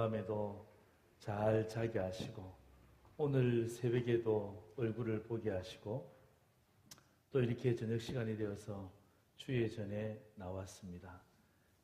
밤에도 잘 자게 하시고 오늘 새벽에도 얼굴을 보게 하시고 또 이렇게 저녁 시간이 되어서 주의 전에 나왔습니다.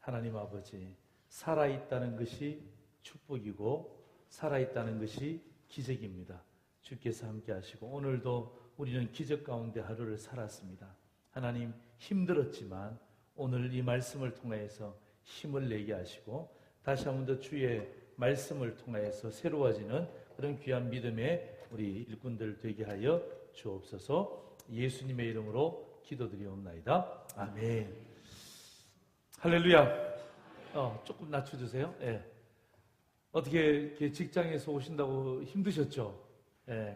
하나님 아버지, 살아있다는 것이 축복이고 살아있다는 것이 기적입니다. 주께서 함께 하시고 오늘도 우리는 기적 가운데 하루를 살았습니다. 하나님, 힘들었지만 오늘 이 말씀을 통해서 힘을 내게 하시고 다시 한 번 더 주의 말씀을 통해서 새로워지는 그런 귀한 믿음의 우리 일꾼들 되게 하여 주옵소서. 예수님의 이름으로 기도드리옵나이다. 아멘. 할렐루야. 조금 낮춰주세요. 어떻게 이렇게 직장에서 오신다고 힘드셨죠?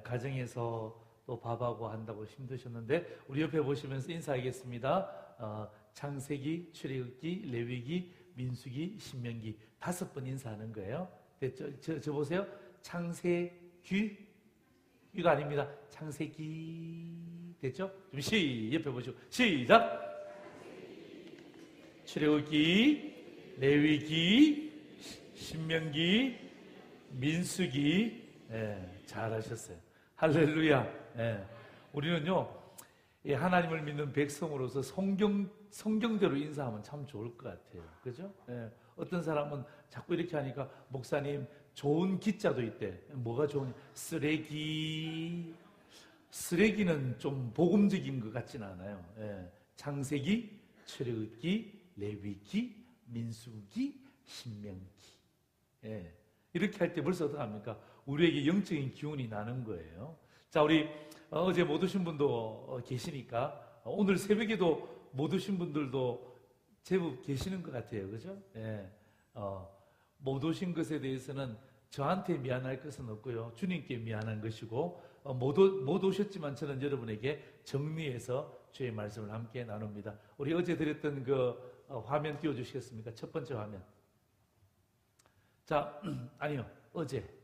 가정에서 또 밥하고 한다고 힘드셨는데 우리 옆에 보시면서 인사하겠습니다. 창세기, 출애굽기, 레위기, 민수기, 신명기 5번 인사하는 거예요. 됐죠? 저 보세요. 창세기 이거 아닙니다. 창세기 됐죠? 좀 옆에 보시고 시작. 출애굽기, 레위기, 신명기, 민수기. 잘하셨어요. 할렐루야. 우리는요, 하나님을 믿는 백성으로서 성경대로 인사하면 참 좋을 것 같아요. 그죠? 어떤 사람은 자꾸 이렇게 하니까 목사님 좋은 기자도 있대. 뭐가 좋으냐? 쓰레기는 좀 복음적인 것 같지는 않아요. 창세기, 출애굽기, 레위기, 민수기, 신명기. 이렇게 할 때 벌써 어떻게 합니까? 우리에게 영적인 기운이 나는 거예요. 자, 우리 어제 못 오신 분도 계시니까 오늘 새벽에도 못 오신 분들도 제법 계시는 것 같아요. 그죠? 못 오신 것에 대해서는 저한테 미안할 것은 없고요. 주님께 미안한 것이고 못 오셨지만 저는 여러분에게 정리해서 주의 말씀을 함께 나눕니다. 우리 어제 드렸던 그 화면 띄워주시겠습니까? 첫 번째 화면. 자, 아니요. 어제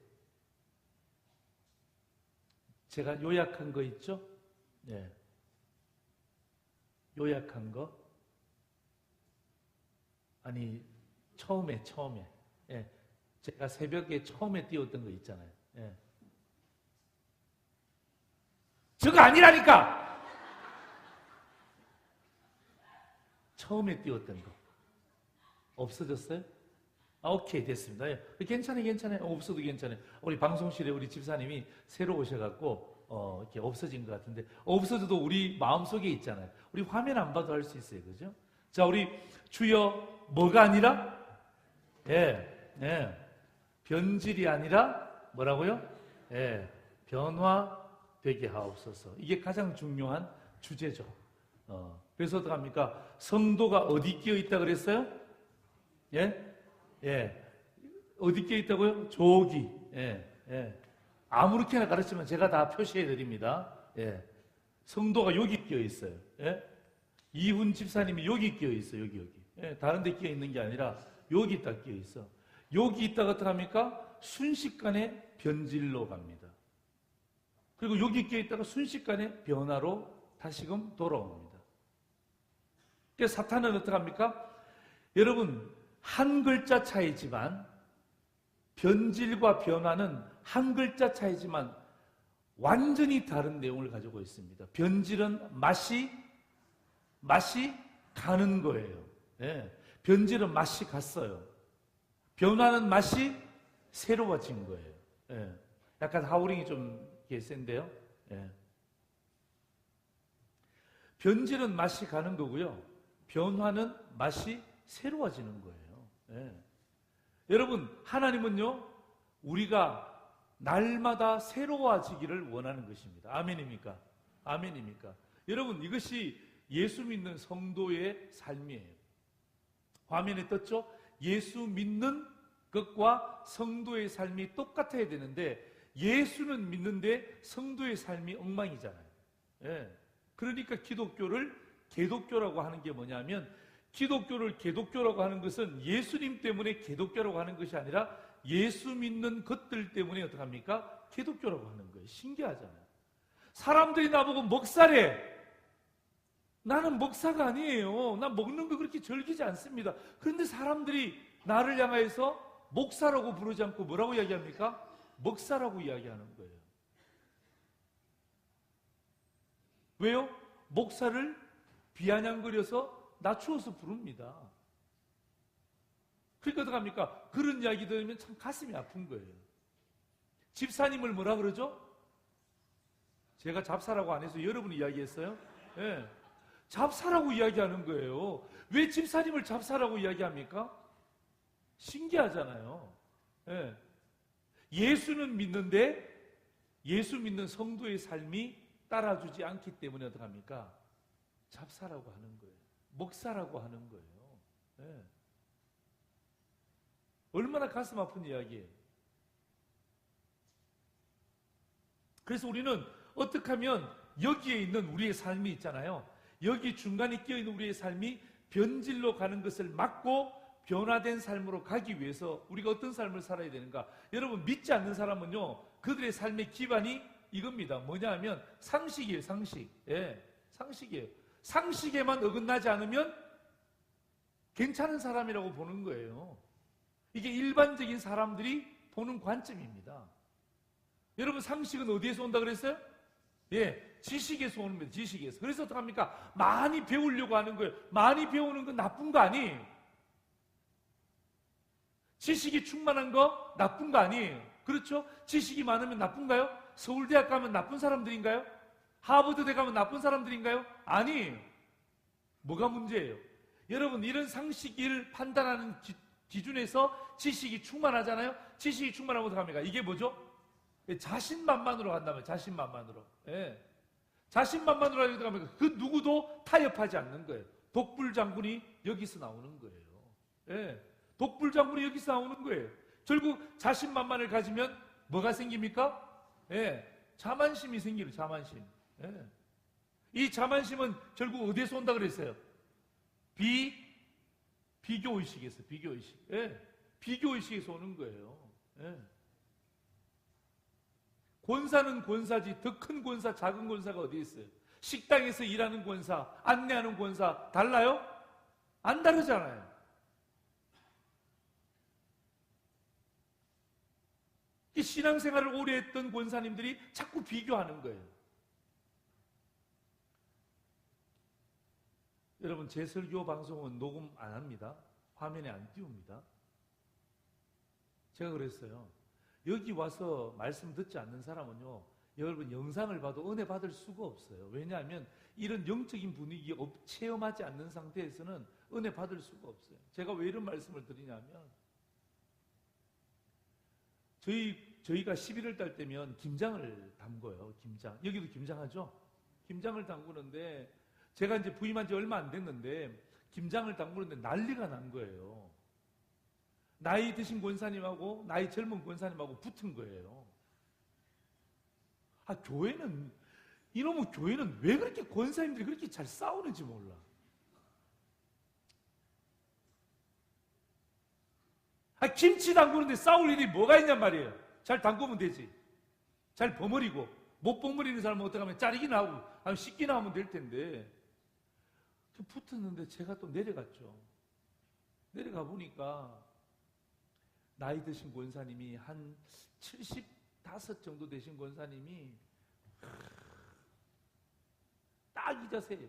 제가 요약한 거 있죠? 요약한 거. 아니, 처음에. 제가 새벽에 처음에 띄웠던 거 있잖아요. 저거 아니라니까! 처음에 띄웠던 거. 없어졌어요? 오케이, 됐습니다. 괜찮아요. 없어도 괜찮아요. 우리 방송실에 우리 집사님이 새로 오셔갖고, 이렇게 없어진 것 같은데, 없어져도 우리 마음속에 있잖아요. 우리 화면 안 봐도 할 수 있어요. 그죠? 자, 우리 주여, 뭐가 아니라? 변질이 아니라, 뭐라고요? 변화되게 하옵소서. 이게 가장 중요한 주제죠. 그래서 어떡합니까? 성도가 어디 끼어 있다 그랬어요? 어디 끼어 있다고요? 조기. 아무렇게나 가르치면 제가 다 표시해 드립니다. 성도가 여기 끼어 있어요. 이훈 집사님이 여기 끼어 있어요. 여기. 다른 데 끼어 있는 게 아니라 여기 딱 끼어 있어. 여기 있다가 어떡합니까? 순식간에 변질로 갑니다. 그리고 여기 끼어 있다가 순식간에 변화로 다시금 돌아옵니다. 그래서 사탄은 어떡합니까? 여러분, 한 글자 차이지만 변질과 변화는 한 글자 차이지만 완전히 다른 내용을 가지고 있습니다. 변질은 맛이 가는 거예요. 변질은 맛이 갔어요. 변화는 맛이 새로워진 거예요. 약간 하우링이 좀 센데요. 변질은 맛이 가는 거고요. 변화는 맛이 새로워지는 거예요. 여러분, 하나님은요, 우리가 날마다 새로워지기를 원하는 것입니다. 아멘입니까? 아멘입니까? 여러분, 이것이 예수 믿는 성도의 삶이에요. 화면에 떴죠? 예수 믿는 것과 성도의 삶이 똑같아야 되는데 예수는 믿는데 성도의 삶이 엉망이잖아요. 그러니까 기독교를 개독교라고 하는 게 뭐냐면 기독교를 개독교라고 하는 것은 예수님 때문에 개독교라고 하는 것이 아니라 예수 믿는 것들 때문에 어떡합니까? 개독교라고 하는 거예요. 신기하잖아요. 사람들이 나보고 목사래. 나는 목사가 아니에요. 난 먹는 거 그렇게 즐기지 않습니다. 그런데 사람들이 나를 향해서 목사라고 부르지 않고 뭐라고 이야기합니까? 목사라고 이야기하는 거예요. 왜요? 목사를 비아냥거려서 낮추어서 부릅니다. 그러니까 어떡합니까? 그런 이야기 들으면 참 가슴이 아픈 거예요. 집사님을 뭐라 그러죠? 제가 잡사라고 안 해서 여러분이 이야기했어요? 예. 잡사라고 이야기하는 거예요. 왜 집사님을 잡사라고 이야기합니까? 신기하잖아요. 예. 예수는 믿는데 예수 믿는 성도의 삶이 따라주지 않기 때문에 어떡합니까? 잡사라고 하는 거예요. 목사라고 하는 거예요. 예. 얼마나 가슴 아픈 이야기예요. 그래서 우리는 어떻게 하면 여기에 있는 우리의 삶이 있잖아요. 여기 중간에 끼어있는 우리의 삶이 변질로 가는 것을 막고 변화된 삶으로 가기 위해서 우리가 어떤 삶을 살아야 되는가? 여러분, 믿지 않는 사람은요, 그들의 삶의 기반이 이겁니다. 뭐냐 하면 상식이에요. 상식. 예, 상식이에요. 상식에만 어긋나지 않으면 괜찮은 사람이라고 보는 거예요. 이게 일반적인 사람들이 보는 관점입니다. 여러분, 상식은 어디에서 온다 그랬어요? 예, 지식에서 오는 거예요. 지식에서. 그래서 어떡합니까? 많이 배우려고 하는 거예요. 많이 배우는 건 나쁜 거 아니에요. 지식이 충만한 거 나쁜 거 아니에요. 그렇죠? 지식이 많으면 나쁜가요? 서울대학 가면 나쁜 사람들인가요? 하버드대 가면 나쁜 사람들인가요? 아니에요. 뭐가 문제예요? 여러분, 이런 상식을 판단하는 기준에서 지식이 충만하잖아요? 지식이 충만하면 어떡합니까? 이게 뭐죠? 자신만만으로 간다면 자신만만으로. 예. 자신만만으로 하게 되면 그 누구도 타협하지 않는 거예요. 독불 장군이 여기서 나오는 거예요. 예. 독불 장군이 여기서 나오는 거예요. 결국 자신만만을 가지면 뭐가 생깁니까? 예. 자만심이 생기는 자만심. 예. 이 자만심은 결국 어디에서 온다 그랬어요? 비교의식에서, 비교의식. 예. 비교의식에서 오는 거예요. 예. 권사는 권사지 더 큰 권사, 작은 권사가 어디 있어요? 식당에서 일하는 권사, 안내하는 권사 달라요? 안 다르잖아요. 이 신앙생활을 오래 했던 권사님들이 자꾸 비교하는 거예요. 여러분, 제 설교 방송은 녹음 안 합니다. 화면에 안 띄웁니다. 제가 그랬어요. 여기 와서 말씀 듣지 않는 사람은요, 여러분 영상을 봐도 은혜 받을 수가 없어요. 왜냐하면 이런 영적인 분위기에 체험하지 않는 상태에서는 은혜 받을 수가 없어요. 제가 왜 이런 말씀을 드리냐면, 저희가 11월 달 때면 김장을 담궈요. 김장. 여기도 김장하죠? 김장을 담그는데, 제가 이제 부임한 지 얼마 안 됐는데, 김장을 담그는데 난리가 난 거예요. 나이 드신 권사님하고 나이 젊은 권사님하고 붙은 거예요. 교회는, 이놈의 교회는 왜 그렇게 권사님들이 그렇게 잘 싸우는지 몰라. 김치 담그는데 싸울 일이 뭐가 있냔 말이에요. 잘 담그면 되지. 잘 버무리고, 못 버무리는 사람은 어떡하면 자르기나 하고, 아니면 씻기나 하면 될 텐데. 붙었는데 제가 또 내려갔죠. 내려가 보니까 나이 드신 권사님이 한 75 정도 되신 권사님이 딱 이 자세예요.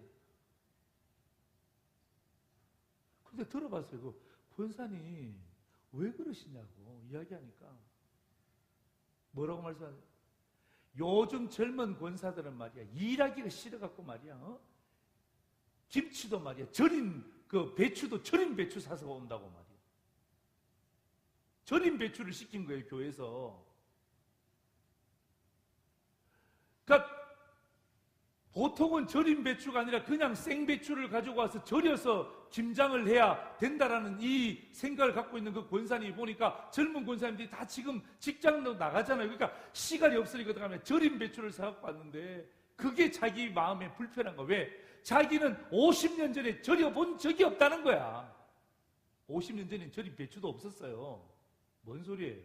근데 들어봤어요. 그 권사님 왜 그러시냐고 이야기하니까 뭐라고 말씀하세요? 요즘 젊은 권사들은 말이야, 일하기가 싫어갖고 말이야, 김치도 말이야, 절인 그 배추도 절인 배추 사서 온다고 말이야. 절인 배추를 시킨 거예요, 교회에서. 그러니까 보통은 절인 배추가 아니라 그냥 생배추를 가지고 와서 절여서 김장을 해야 된다라는 이 생각을 갖고 있는 그 권사님이 보니까 젊은 권사님들이 다 지금 직장도 나가잖아요. 그러니까 시간이 없으니까 어떡하면 절인 배추를 사갖고 왔는데 그게 자기 마음에 불편한 거야. 왜? 자기는 50년 전에 절여본 적이 없다는 거야. 50년 전엔 절인 배추도 없었어요. 뭔 소리예요?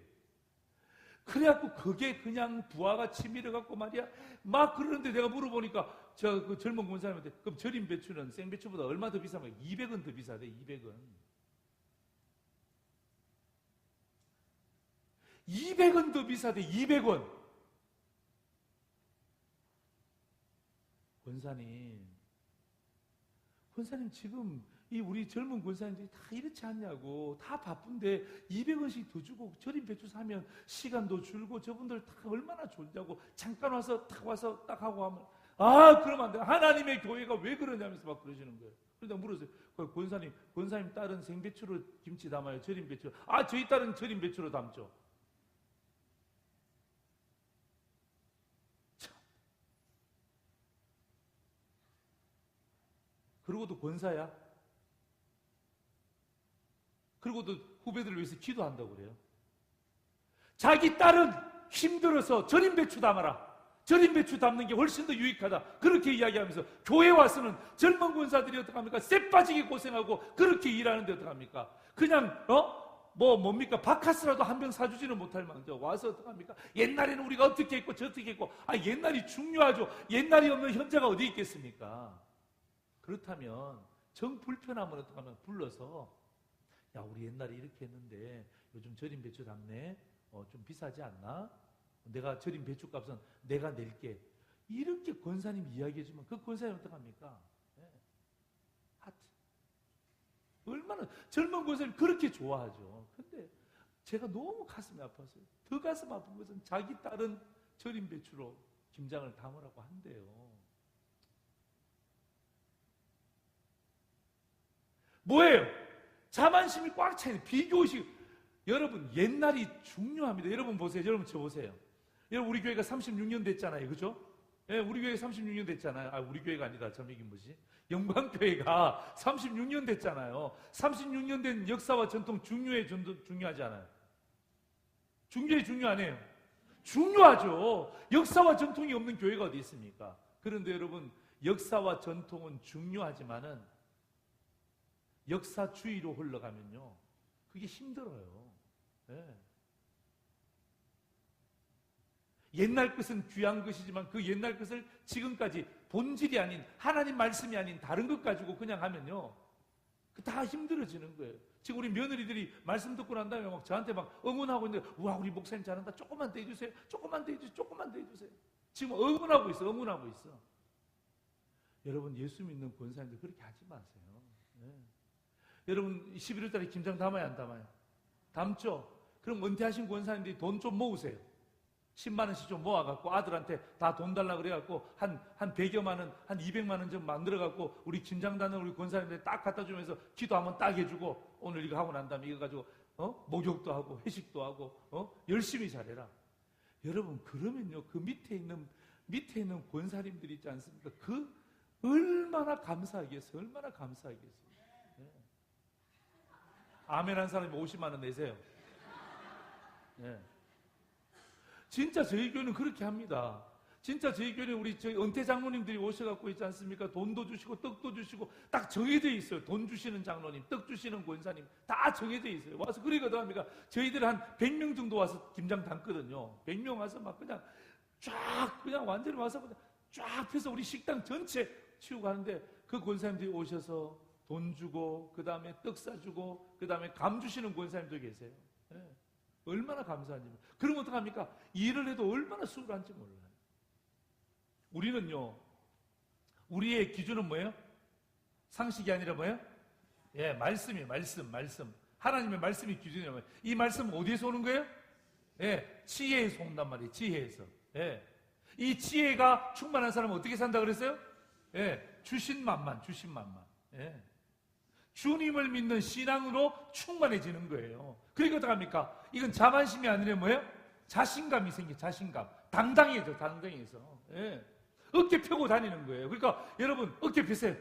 그래갖고 그게 그냥 부하가 치밀어갖고 말이야. 막 그러는데 내가 물어보니까 그 젊은 권사님한테 그럼 절인 배추는 생배추보다 얼마 더 비싼 거야? 200원 더 비싸대, 200원. 200원 더 비싸대. 200원. 권사님 지금 이 우리 젊은 권사님들이 다 이렇지 않냐고. 다 바쁜데 200원씩 더 주고 절임 배추 사면 시간도 줄고 저분들 다 얼마나 좋냐고. 잠깐 와서 딱 와서 딱 하고 하면 그러면 안 돼. 하나님의 교회가 왜 그러냐면서 막 그러시는 거예요. 그러다 물었어요. 권사님 딸은 생배추로 김치 담아요? 절임 배추로? 저희 딸은 절임 배추로 담죠. 참. 그러고도 권사야? 그리고도 후배들을 위해서 기도한다고 그래요. 자기 딸은 힘들어서 절임 배추 담아라. 절임 배추 담는 게 훨씬 더 유익하다. 그렇게 이야기하면서 교회 와서는 젊은 권사들이 어떡합니까? 쎄 빠지게 고생하고 그렇게 일하는데 어떡합니까? 그냥 뭡니까? 바카스라도 한 병 사주지는 못할 망정 와서 어떡합니까? 옛날에는 우리가 어떻게 했고 저떻게 했고. 옛날이 중요하죠. 옛날이 없는 현재가 어디 있겠습니까? 그렇다면 정 불편하면 어떡하면 불러서 야, 우리 옛날에 이렇게 했는데 요즘 절임 배추 담네. 좀 비싸지 않나? 내가 절임 배추 값은 내가 낼게. 이렇게 권사님 이야기해주면 그 권사님 어떡합니까? 하트. 얼마나 젊은 권사님 그렇게 좋아하죠. 근데 제가 너무 가슴이 아팠어요. 더 가슴 아픈 것은 자기 딸은 절임 배추로 김장을 담으라고 한대요. 뭐예요? 자만심이 꽉 차있는 비교의식. 여러분 옛날이 중요합니다. 여러분 보세요. 여러분 저 보세요. 여러분 우리 교회가 36년 됐잖아요. 그죠? 예, 우리 교회가 36년 됐잖아요. 우리 교회가 아니다. 이게 뭐지? 영광교회가 36년 됐잖아요. 36년 된 역사와 전통 중요하지 않아요? 중요하네요. 중요하죠. 역사와 전통이 없는 교회가 어디 있습니까? 그런데 여러분 역사와 전통은 중요하지만은 역사주의로 흘러가면요 그게 힘들어요. 네. 옛날 것은 귀한 것이지만 그 옛날 것을 지금까지 본질이 아닌 하나님 말씀이 아닌 다른 것 가지고 그냥 하면요 다 힘들어지는 거예요. 지금 우리 며느리들이 말씀 듣고 난 다음에 막 저한테 막 응원하고 있는데 우와 우리 목사님 잘한다. 조금만 더 해주세요. 조금만 더 해주세요. 지금 응원하고 있어. 여러분 예수 믿는 권사님들 그렇게 하지 마세요. 네. 여러분 11월 달에 김장 담아야 안 담아요? 담죠? 그럼 은퇴하신 권사님들이 돈 좀 모으세요. 10만 원씩 좀 모아갖고 아들한테 다 돈 달라 그래갖고 한 100여만 원, 한 200만 원 좀 만들어갖고 우리 김장단을 우리 권사님들 딱 갖다 주면서 기도 한번 딱 해주고 오늘 이거 하고 난 다음에 이거 가지고 목욕도 하고 회식도 하고 열심히 잘해라. 여러분 그러면요 그 밑에 있는 권사님들이 있지 않습니까? 그 얼마나 감사하겠어요. 네. 아멘 한 사람이 50만 원 내세요. 네. 진짜 저희 교회는 그렇게 합니다. 진짜 저희 교회는 저희 은퇴 장로님들이 오셔갖고 있지 않습니까? 돈도 주시고 떡도 주시고 딱 정해져 있어요. 돈 주시는 장로님, 떡 주시는 권사님 다 정해져 있어요. 와서 그러거든 합니까? 저희들 한 100명 정도 와서 김장 담거든요. 100명 와서 막 그냥 완전히 와서 그냥 쫙 펴서 우리 식당 전체 치우고 하는데 그 권사님들이 오셔서 돈 주고 그 다음에 떡 싸주고 그 다음에 감 주시는 권사님도 계세요. 네. 얼마나 감사한지. 그러면 어떡합니까? 일을 해도 얼마나 수월한지 몰라요. 우리는요 우리의 기준은 뭐예요? 상식이 아니라 뭐예요? 예, 말씀이에요. 말씀. 하나님의 말씀이 기준이에요. 뭐예요? 이 말씀은 어디에서 오는 거예요? 예, 지혜에서 온단 말이에요. 지혜에서. 예. 이 지혜가 충만한 사람은 어떻게 산다 그랬어요? 예, 주신만만. 예. 주님을 믿는 신앙으로 충만해지는 거예요. 그러니까 어떡합니까? 이건 자만심이 아니라 뭐예요? 자신감이 생겨. 자신감. 당당해서. 예. 어깨 펴고 다니는 거예요. 그러니까 여러분 어깨 펴세요.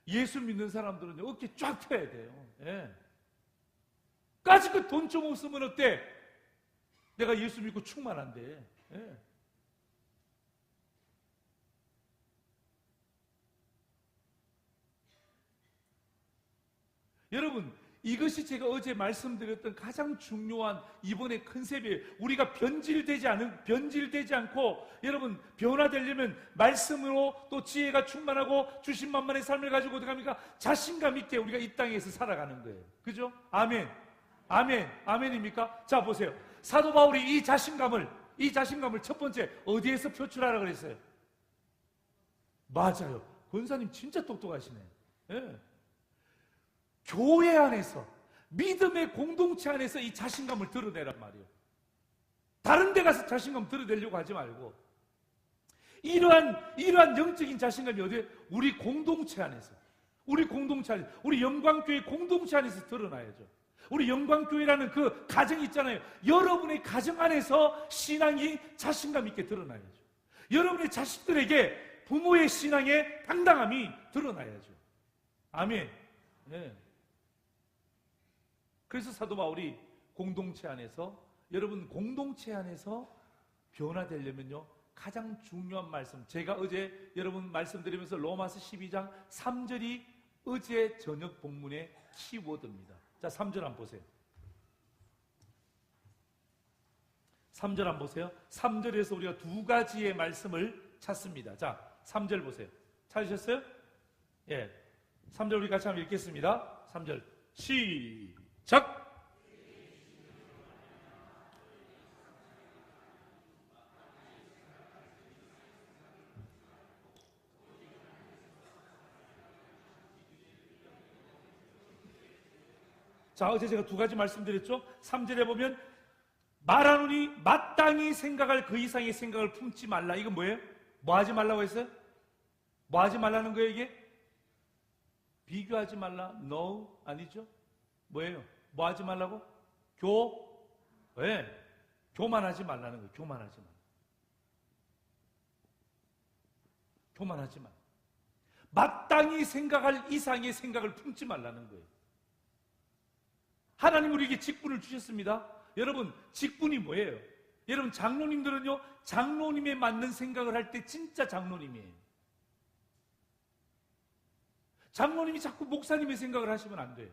예수 믿는 사람들은 어깨 쫙 펴야 돼요. 예. 까짓것 돈 좀 없으면 어때? 내가 예수 믿고 충만한데. 예. 여러분 이것이 제가 어제 말씀드렸던 가장 중요한 이번의 컨셉이에요. 우리가 변질되지 않고 여러분 변화되려면 말씀으로 또 지혜가 충만하고 주신만만의 삶을 가지고 어떡합니까? 자신감 있게 우리가 이 땅에서 살아가는 거예요. 그죠? 아멘. 아멘. 아멘입니까? 자, 보세요. 사도 바울이 이 자신감을 첫 번째 어디에서 표출하라 그랬어요? 맞아요. 권사님 진짜 똑똑하시네. 예. 교회 안에서, 믿음의 공동체 안에서 이 자신감을 드러내란 말이에요. 다른 데 가서 자신감 드러내려고 하지 말고, 이러한 영적인 자신감이 어디에? 우리 공동체 안에서, 우리 영광교회 공동체 안에서 드러나야죠. 우리 영광교회라는 그 가정이 있잖아요. 여러분의 가정 안에서 신앙이 자신감 있게 드러나야죠. 여러분의 자식들에게 부모의 신앙의 당당함이 드러나야죠. 아멘. 네. 그래서 사도 바울이 공동체 안에서, 여러분 공동체 안에서 변화되려면요, 가장 중요한 말씀, 제가 어제 여러분 말씀드리면서 로마서 12장 3절이 어제 저녁 본문의 키워드입니다. 자, 3절 한번 보세요. 3절 한번 보세요. 3절에서 우리가 두 가지의 말씀을 찾습니다. 자, 3절 보세요. 찾으셨어요? 예. 3절 우리 같이 한번 읽겠습니다. 3절 시작! 자, 어제 제가 두 가지 말씀드렸죠? 3절에 보면 말하노니 마땅히 생각할 그 이상의 생각을 품지 말라. 이건 뭐예요? 뭐 하지 말라고 했어요? 뭐 하지 말라는 거예요, 이게? 비교하지 말라? No, 아니죠? 뭐예요? 뭐 하지 말라고? 네. 교만하지 말라는 거예요. 교만하지 말라. 교만하지 말라. 마땅히 생각할 이상의 생각을 품지 말라는 거예요. 하나님 우리에게 직분을 주셨습니다. 여러분, 직분이 뭐예요? 여러분, 장로님들은요, 장로님에 맞는 생각을 할 때 진짜 장로님이에요. 장로님이 자꾸 목사님의 생각을 하시면 안 돼요.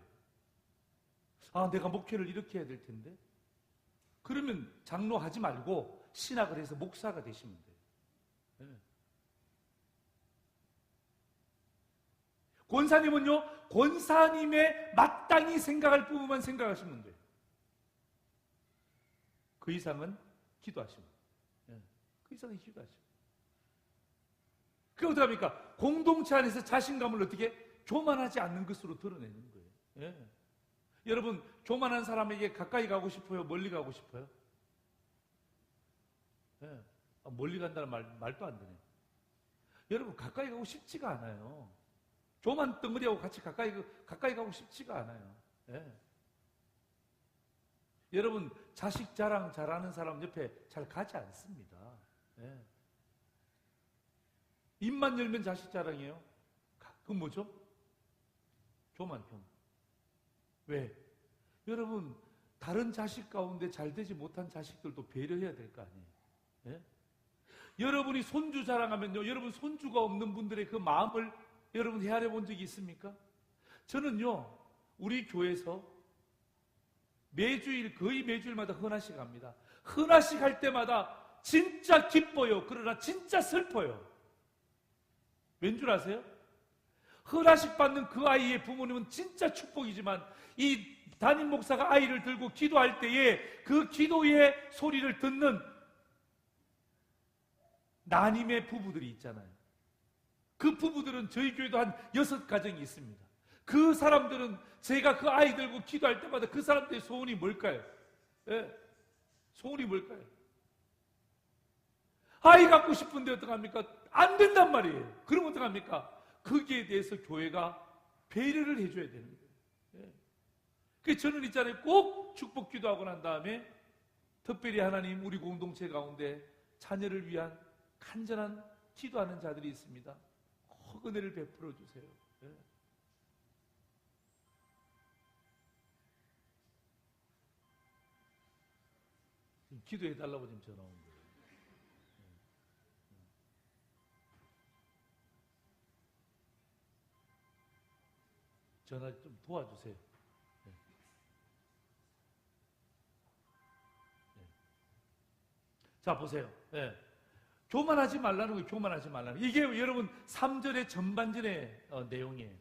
아, 내가 목회를 이렇게 해야 될 텐데. 그러면 장로 하지 말고 신학을 해서 목사가 되시면 돼요. 네. 권사님은요, 권사님의 마땅히 생각할 부분만 생각하시면 돼요. 그 이상은 기도하시면 돼요. 그 이상은 기도하시면 돼요. 그게 어떡합니까? 공동체 안에서 자신감을 어떻게 교만하지 않는 것으로 드러내는 거예요. 예. 여러분, 교만한 사람에게 가까이 가고 싶어요? 멀리 가고 싶어요? 예. 멀리 간다는 말도 안 되네. 여러분, 가까이 가고 싶지가 않아요. 교만 덩어리하고 같이 가까이 가고 싶지가 않아요. 예. 여러분, 자식 자랑 잘하는 사람 옆에 잘 가지 않습니다. 예. 입만 열면 자식 자랑이에요. 그건 뭐죠? 교만. 왜? 여러분, 다른 자식 가운데 잘 되지 못한 자식들도 배려해야 될 거 아니에요. 예? 여러분이 손주 자랑하면요, 여러분 손주가 없는 분들의 그 마음을 여러분 헤아려 본 적이 있습니까? 저는요, 우리 교회에서 거의 매주일마다 헌화식 합니다. 헌화식 할 때마다 진짜 기뻐요. 그러나 진짜 슬퍼요. 왠 줄 아세요? 헌화식 받는 그 아이의 부모님은 진짜 축복이지만 이 담임 목사가 아이를 들고 기도할 때에 그 기도의 소리를 듣는 난임의 부부들이 있잖아요. 그 부부들은 저희 교회도 한 6가정이 있습니다. 그 사람들은 제가 그 아이 들고 기도할 때마다 그 사람들의 소원이 뭘까요? 예. 소원이 뭘까요? 아이 갖고 싶은데 어떡합니까? 안 된단 말이에요. 그럼 어떡합니까? 거기에 대해서 교회가 배려를 해줘야 되는 거예요. 예. 그래서 저는 있잖아요. 꼭 축복 기도하고 난 다음에 특별히 하나님 우리 공동체 가운데 자녀를 위한 간절한 기도하는 자들이 있습니다. 꼭 은혜를 베풀어 주세요. 예. 기도해달라고 지금 전화 온 거예요. 전화 좀 도와주세요. 네. 네. 자, 보세요. 네. 교만하지 말라는 거예요. 교만하지 말라는 거예요. 이게 여러분 3절의 전반전의 내용이에요.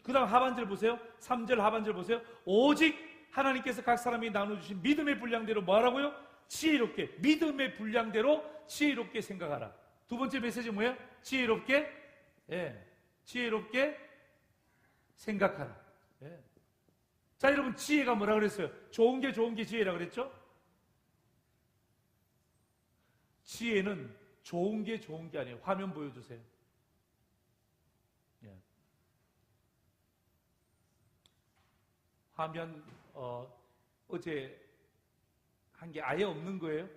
그 다음 하반절 보세요. 3절 하반절 보세요. 오직 하나님께서 각 사람이 나눠주신 믿음의 분량대로 뭐 하라고요? 지혜롭게, 믿음의 분량대로 지혜롭게 생각하라. 두 번째 메시지 뭐예요? 지혜롭게, 지혜롭게 생각하라. 자, 여러분, 지혜가 뭐라 그랬어요? 좋은 게 지혜라 그랬죠? 지혜는 좋은 게 아니에요. 화면 보여주세요. 화면 어제 한 게 아예 없는 거예요?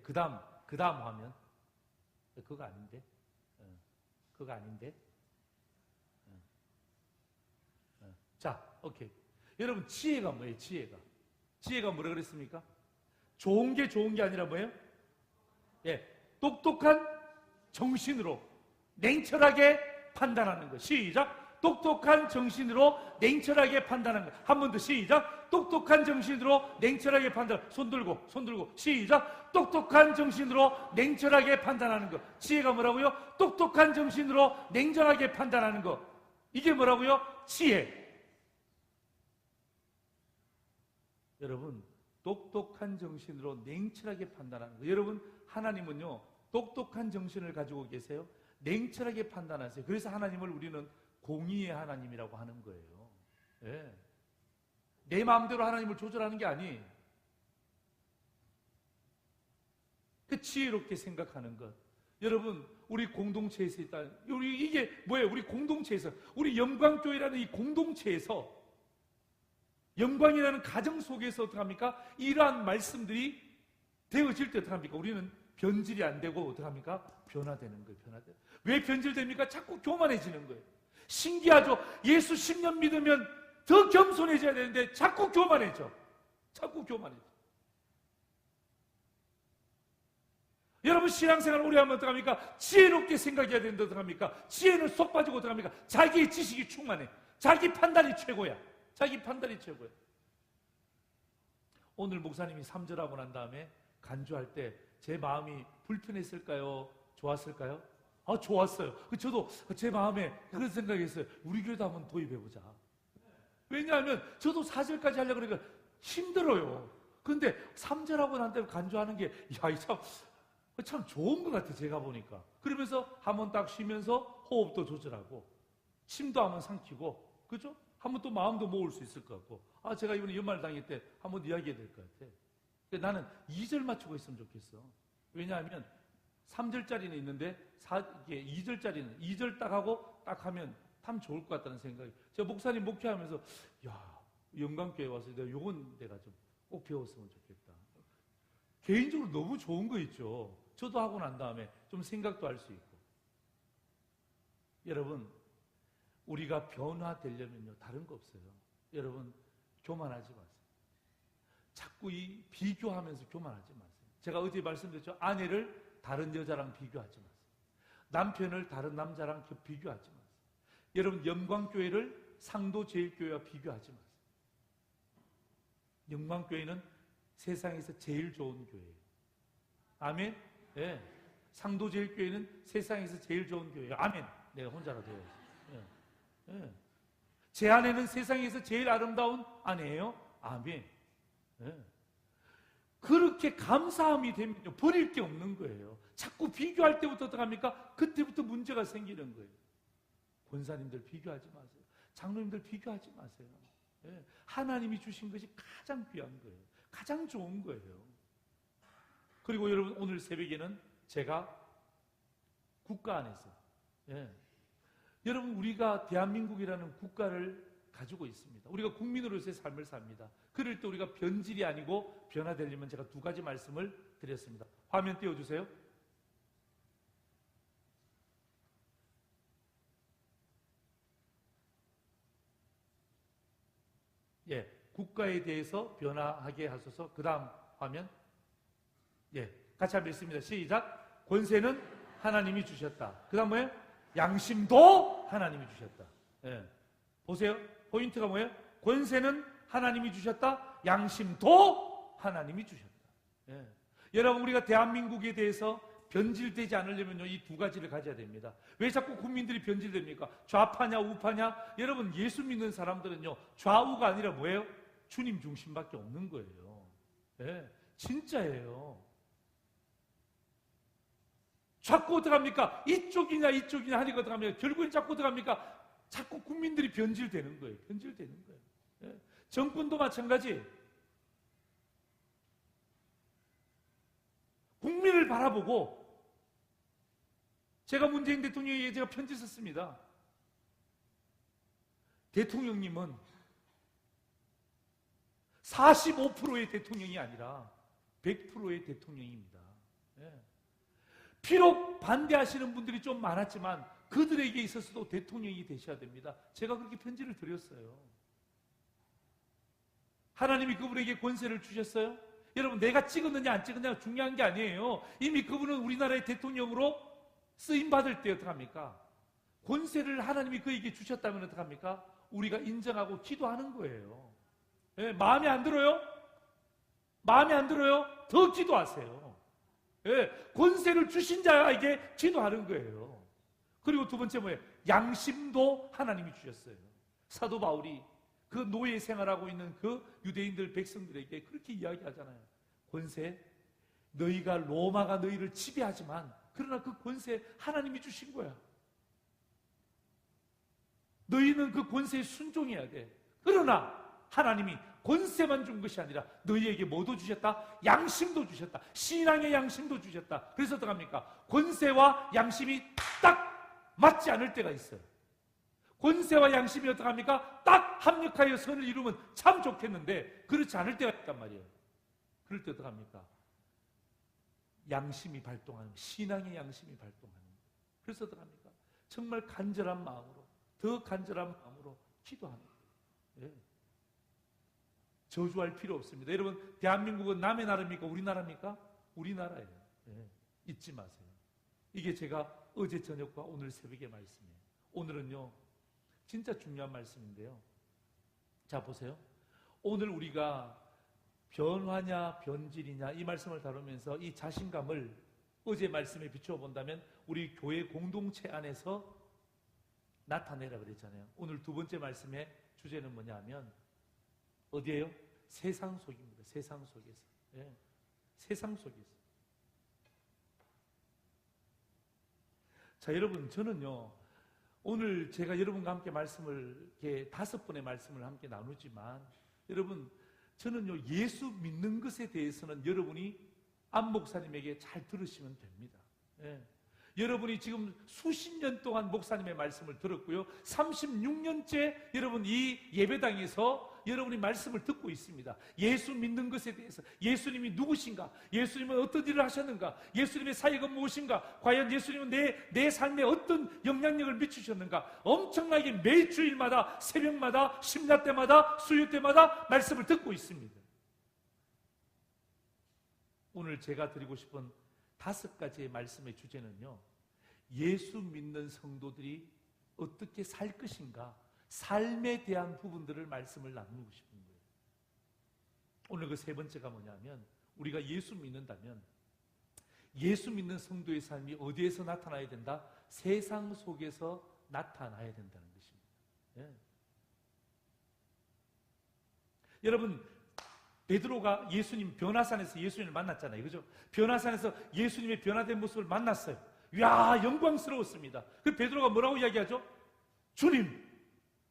그 다음 화면. 그거 아닌데? 그거 아닌데? 자, 오케이. 여러분, 지혜가 뭐예요? 지혜가 뭐라 그랬습니까? 좋은 게 아니라 뭐예요? 똑똑한 정신으로 냉철하게 판단하는 거. 시작. 똑똑한 정신으로 냉철하게 판단하는 거. 한 번 더 시작. 똑똑한 정신으로 냉철하게 판단. 손 들고 시작. 똑똑한 정신으로 냉철하게 판단하는 거. 지혜가 뭐라고요? 똑똑한 정신으로 냉정하게 판단하는 거. 이게 뭐라고요? 지혜. 여러분, 똑똑한 정신으로 냉철하게 판단하는 거. 여러분, 하나님은요, 똑똑한 정신을 가지고 계세요. 냉철하게 판단하세요. 그래서 하나님을 우리는 공의의 하나님이라고 하는 거예요. 내 마음대로 하나님을 조절하는 게 아니에요. 그 지혜롭게 생각하는 것. 여러분, 우리 공동체에서 있다. 이게 뭐예요? 우리 공동체에서, 우리 영광교회라는 이 공동체에서, 영광이라는 가정 속에서 어떡합니까? 이러한 말씀들이 되어질 때 어떡합니까? 우리는 변질이 안 되고 어떡합니까? 변화되는 거예요. 왜 변질됩니까? 자꾸 교만해지는 거예요. 신기하죠? 예수 10년 믿으면 더 겸손해져야 되는데 자꾸 교만해져. 여러분, 신앙생활 오래 하면 어떡합니까? 지혜롭게 생각해야 되는데 어떡합니까? 지혜는 쏙 빠지고 어떡합니까? 자기의 지식이 충만해. 자기 판단이 최고야. 오늘 목사님이 3절하고 난 다음에 간주할 때 제 마음이 불편했을까요? 좋았을까요? 좋았어요. 저도 제 마음에 그런 생각이 있어요. 우리 교회도 한번 도입해보자. 왜냐하면 저도 4절까지 하려고 그러니까 힘들어요. 그런데 3절하고 난 다음에 간주하는 게, 참 좋은 것 같아, 제가 보니까. 그러면서 한번 딱 쉬면서 호흡도 조절하고, 침도 한번 삼키고, 그죠? 한번 또 마음도 모을 수 있을 것 같고. 제가 이번에 연말 당일 때 한번 이야기해야 될 것 같아. 나는 2절 맞추고 있으면 좋겠어. 왜냐하면 3절짜리는 있는데 2절짜리는 2절 딱 하고 딱 하면 참 좋을 것 같다는 생각이. 제가 목사님 목회하면서 영광교회 와서 내가 좀 꼭 배웠으면 좋겠다. 개인적으로 너무 좋은 거 있죠. 저도 하고 난 다음에 좀 생각도 할 수 있고. 여러분, 우리가 변화되려면요, 다른 거 없어요. 여러분, 교만하지 마세요. 자꾸 이 비교하면서 교만하지 마세요. 제가 어제 말씀드렸죠. 아내를 다른 여자랑 비교하지 마세요. 남편을 다른 남자랑 비교하지 마세요. 여러분, 영광교회를 상도제일교회와 비교하지 마세요. 영광교회는 세상에서 제일 좋은 교회예요. 아멘? 네. 상도제일교회는 세상에서 제일 좋은 교회예요. 아멘. 내가 혼자라도 해야지. 네. 제 아내는 세상에서 제일 아름다운 아내예요. 아멘. 네. 그렇게 감사함이 되면 버릴 게 없는 거예요. 자꾸 비교할 때부터 어떡합니까? 그때부터 문제가 생기는 거예요. 권사님들 비교하지 마세요. 장로님들 비교하지 마세요. 네. 하나님이 주신 것이 가장 귀한 거예요. 가장 좋은 거예요. 그리고 여러분, 오늘 새벽에는 제가 국가 안에서, 여러분, 우리가 대한민국이라는 국가를 가지고 있습니다. 우리가 국민으로서의 삶을 삽니다. 그럴 때 우리가 변질이 아니고 변화되려면 제가 두 가지 말씀을 드렸습니다. 화면 띄워주세요. 국가에 대해서 변화하게 하소서. 그 다음 화면. 같이 한번 읽습니다. 시작. 권세는 하나님이 주셨다. 그 다음 뭐예요? 양심도 하나님이 주셨다. 보세요. 포인트가 뭐예요? 권세는 하나님이 주셨다. 양심도 하나님이 주셨다. 여러분, 우리가 대한민국에 대해서 변질되지 않으려면요, 이 두 가지를 가져야 됩니다. 왜 자꾸 국민들이 변질됩니까? 좌파냐 우파냐? 여러분, 예수 믿는 사람들은요, 좌우가 아니라 뭐예요? 주님 중심밖에 없는 거예요. 네, 진짜예요. 자꾸 어떡합니까? 이쪽이냐 이쪽이냐 하니까 어떡합니까? 결국엔 자꾸 어떡합니까? 자꾸 국민들이 변질되는 거예요. 변질되는 거예요. 네. 정권도 마찬가지. 국민을 바라보고, 제가 문재인 대통령에게 제가 편지 썼습니다. 대통령님은 45%의 대통령이 아니라 100%의 대통령입니다. 예. 비록 반대하시는 분들이 좀 많았지만 그들에게 있어서도 대통령이 되셔야 됩니다. 제가 그렇게 편지를 드렸어요. 하나님이 그분에게 권세를 주셨어요? 여러분, 내가 찍었느냐 안 찍었느냐가 중요한 게 아니에요. 이미 그분은 우리나라의 대통령으로 쓰임받을 때 어떡합니까? 권세를 하나님이 그에게 주셨다면 어떡합니까? 우리가 인정하고 기도하는 거예요. 예, 마음에 안 들어요? 마음에 안 들어요? 더 기도하세요. 예, 권세를 주신 자에게 기도하는 거예요. 그리고 두 번째 뭐예요? 양심도 하나님이 주셨어요. 사도 바울이 그 노예 생활하고 있는 그 유대인들 백성들에게 그렇게 이야기하잖아요. 권세, 너희가 로마가 너희를 지배하지만 그러나 그 권세 하나님이 주신 거야. 너희는 그 권세에 순종해야 돼. 그러나 하나님이 권세만 준 것이 아니라 너희에게 뭐도 주셨다? 양심도 주셨다. 신앙의 양심도 주셨다. 그래서 어떡합니까? 권세와 양심이 딱 맞지 않을 때가 있어요. 권세와 양심이 어떡합니까? 딱 합력하여 선을 이루면 참 좋겠는데 그렇지 않을 때가 있단 말이에요. 그럴 때 어떡합니까? 양심이 발동하는, 신앙의 양심이 발동하는 거예요. 그래서 어떡합니까? 정말 간절한 마음으로, 더 간절한 마음으로 기도하는 거예요. 예. 저주할 필요 없습니다. 여러분, 대한민국은 남의 나라입니까? 우리나라입니까? 우리나라예요. 예. 잊지 마세요. 이게 제가 어제 저녁과 오늘 새벽의 말씀이에요. 오늘은요, 진짜 중요한 말씀인데요. 자, 보세요. 오늘 우리가 변화냐 변질이냐 이 말씀을 다루면서 이 자신감을 어제 말씀에 비추어 본다면 우리 교회 공동체 안에서 나타내라 그랬잖아요. 오늘 두 번째 말씀의 주제는 뭐냐 하면 어디예요? 세상 속입니다. 세상 속에서. 예. 세상 속에서. 자, 여러분, 저는요, 오늘 제가 여러분과 함께 말씀을, 이렇게 5번의 말씀을 함께 나누지만, 여러분, 저는요, 예수 믿는 것에 대해서는 여러분이 안 목사님에게 잘 들으시면 됩니다. 예. 여러분이 지금 수십 년 동안 목사님의 말씀을 들었고요. 36년째 여러분 이 예배당에서 여러분이 말씀을 듣고 있습니다. 예수 믿는 것에 대해서, 예수님이 누구신가? 예수님은 어떤 일을 하셨는가? 예수님의 사역은 무엇인가? 과연 예수님은 내 삶에 어떤 영향력을 미치셨는가? 엄청나게 매일 주일마다, 새벽마다, 심야 때마다, 수요 때마다 말씀을 듣고 있습니다. 오늘 제가 드리고 싶은 5가지의 말씀의 주제는요, 예수 믿는 성도들이 어떻게 살 것인가, 삶에 대한 부분들을 말씀을 나누고 싶은 거예요. 오늘 그 3번째가 뭐냐면, 우리가 예수 믿는다면 예수 믿는 성도의 삶이 어디에서 나타나야 된다? 세상 속에서 나타나야 된다는 것입니다. 예. 여러분, 베드로가 예수님 변화산에서 예수님을 만났잖아요. 그죠? 변화산에서 예수님의 변화된 모습을 만났어요. 이야, 영광스러웠습니다. 그 베드로가 뭐라고 이야기하죠? 주님,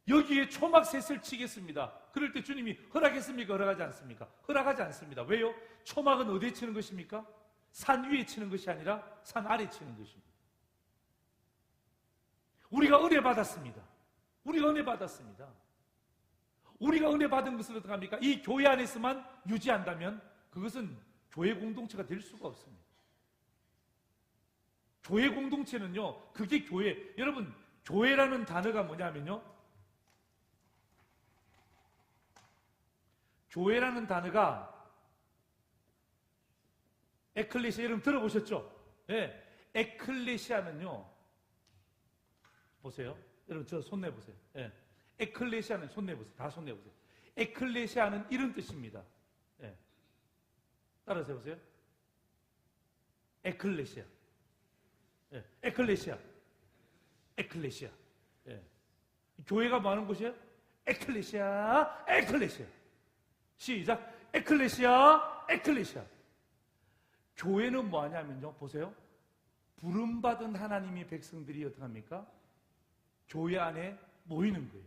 여기에 초막셋을 치겠습니다. 그럴 때 주님이 허락했습니까? 허락하지 않습니까? 허락하지 않습니다. 왜요? 초막은 어디에 치는 것입니까? 산 위에 치는 것이 아니라 산 아래에 치는 것입니다. 우리가 은혜 받았습니다. 우리가 은혜 받았습니다. 우리가 은혜 받은 것을 어떡합니까? 이 교회 안에서만 유지한다면 그것은 교회 공동체가 될 수가 없습니다. 교회 공동체는요, 그게 교회. 여러분, 교회라는 단어가 뭐냐면요, 교회라는 단어가 에클레시아, 여러분 들어보셨죠? 예, 에클레시아는요, 보세요. 여러분 저 손 내보세요. 예. 에클레시아는 손 내보세요. 다 손 내보세요. 에클레시아는 이런 뜻입니다. 예. 따라서 해보세요. 에클레시아. 예. 에클레시아. 에클레시아. 예. 교회가 뭐 하는 곳이에요? 에클레시아, 에클레시아. 시작. 에클레시아, 에클레시아. 교회는 뭐 하냐면요. 보세요. 부름받은 하나님의 백성들이 어떻게 합니까? 교회 안에 모이는 거예요.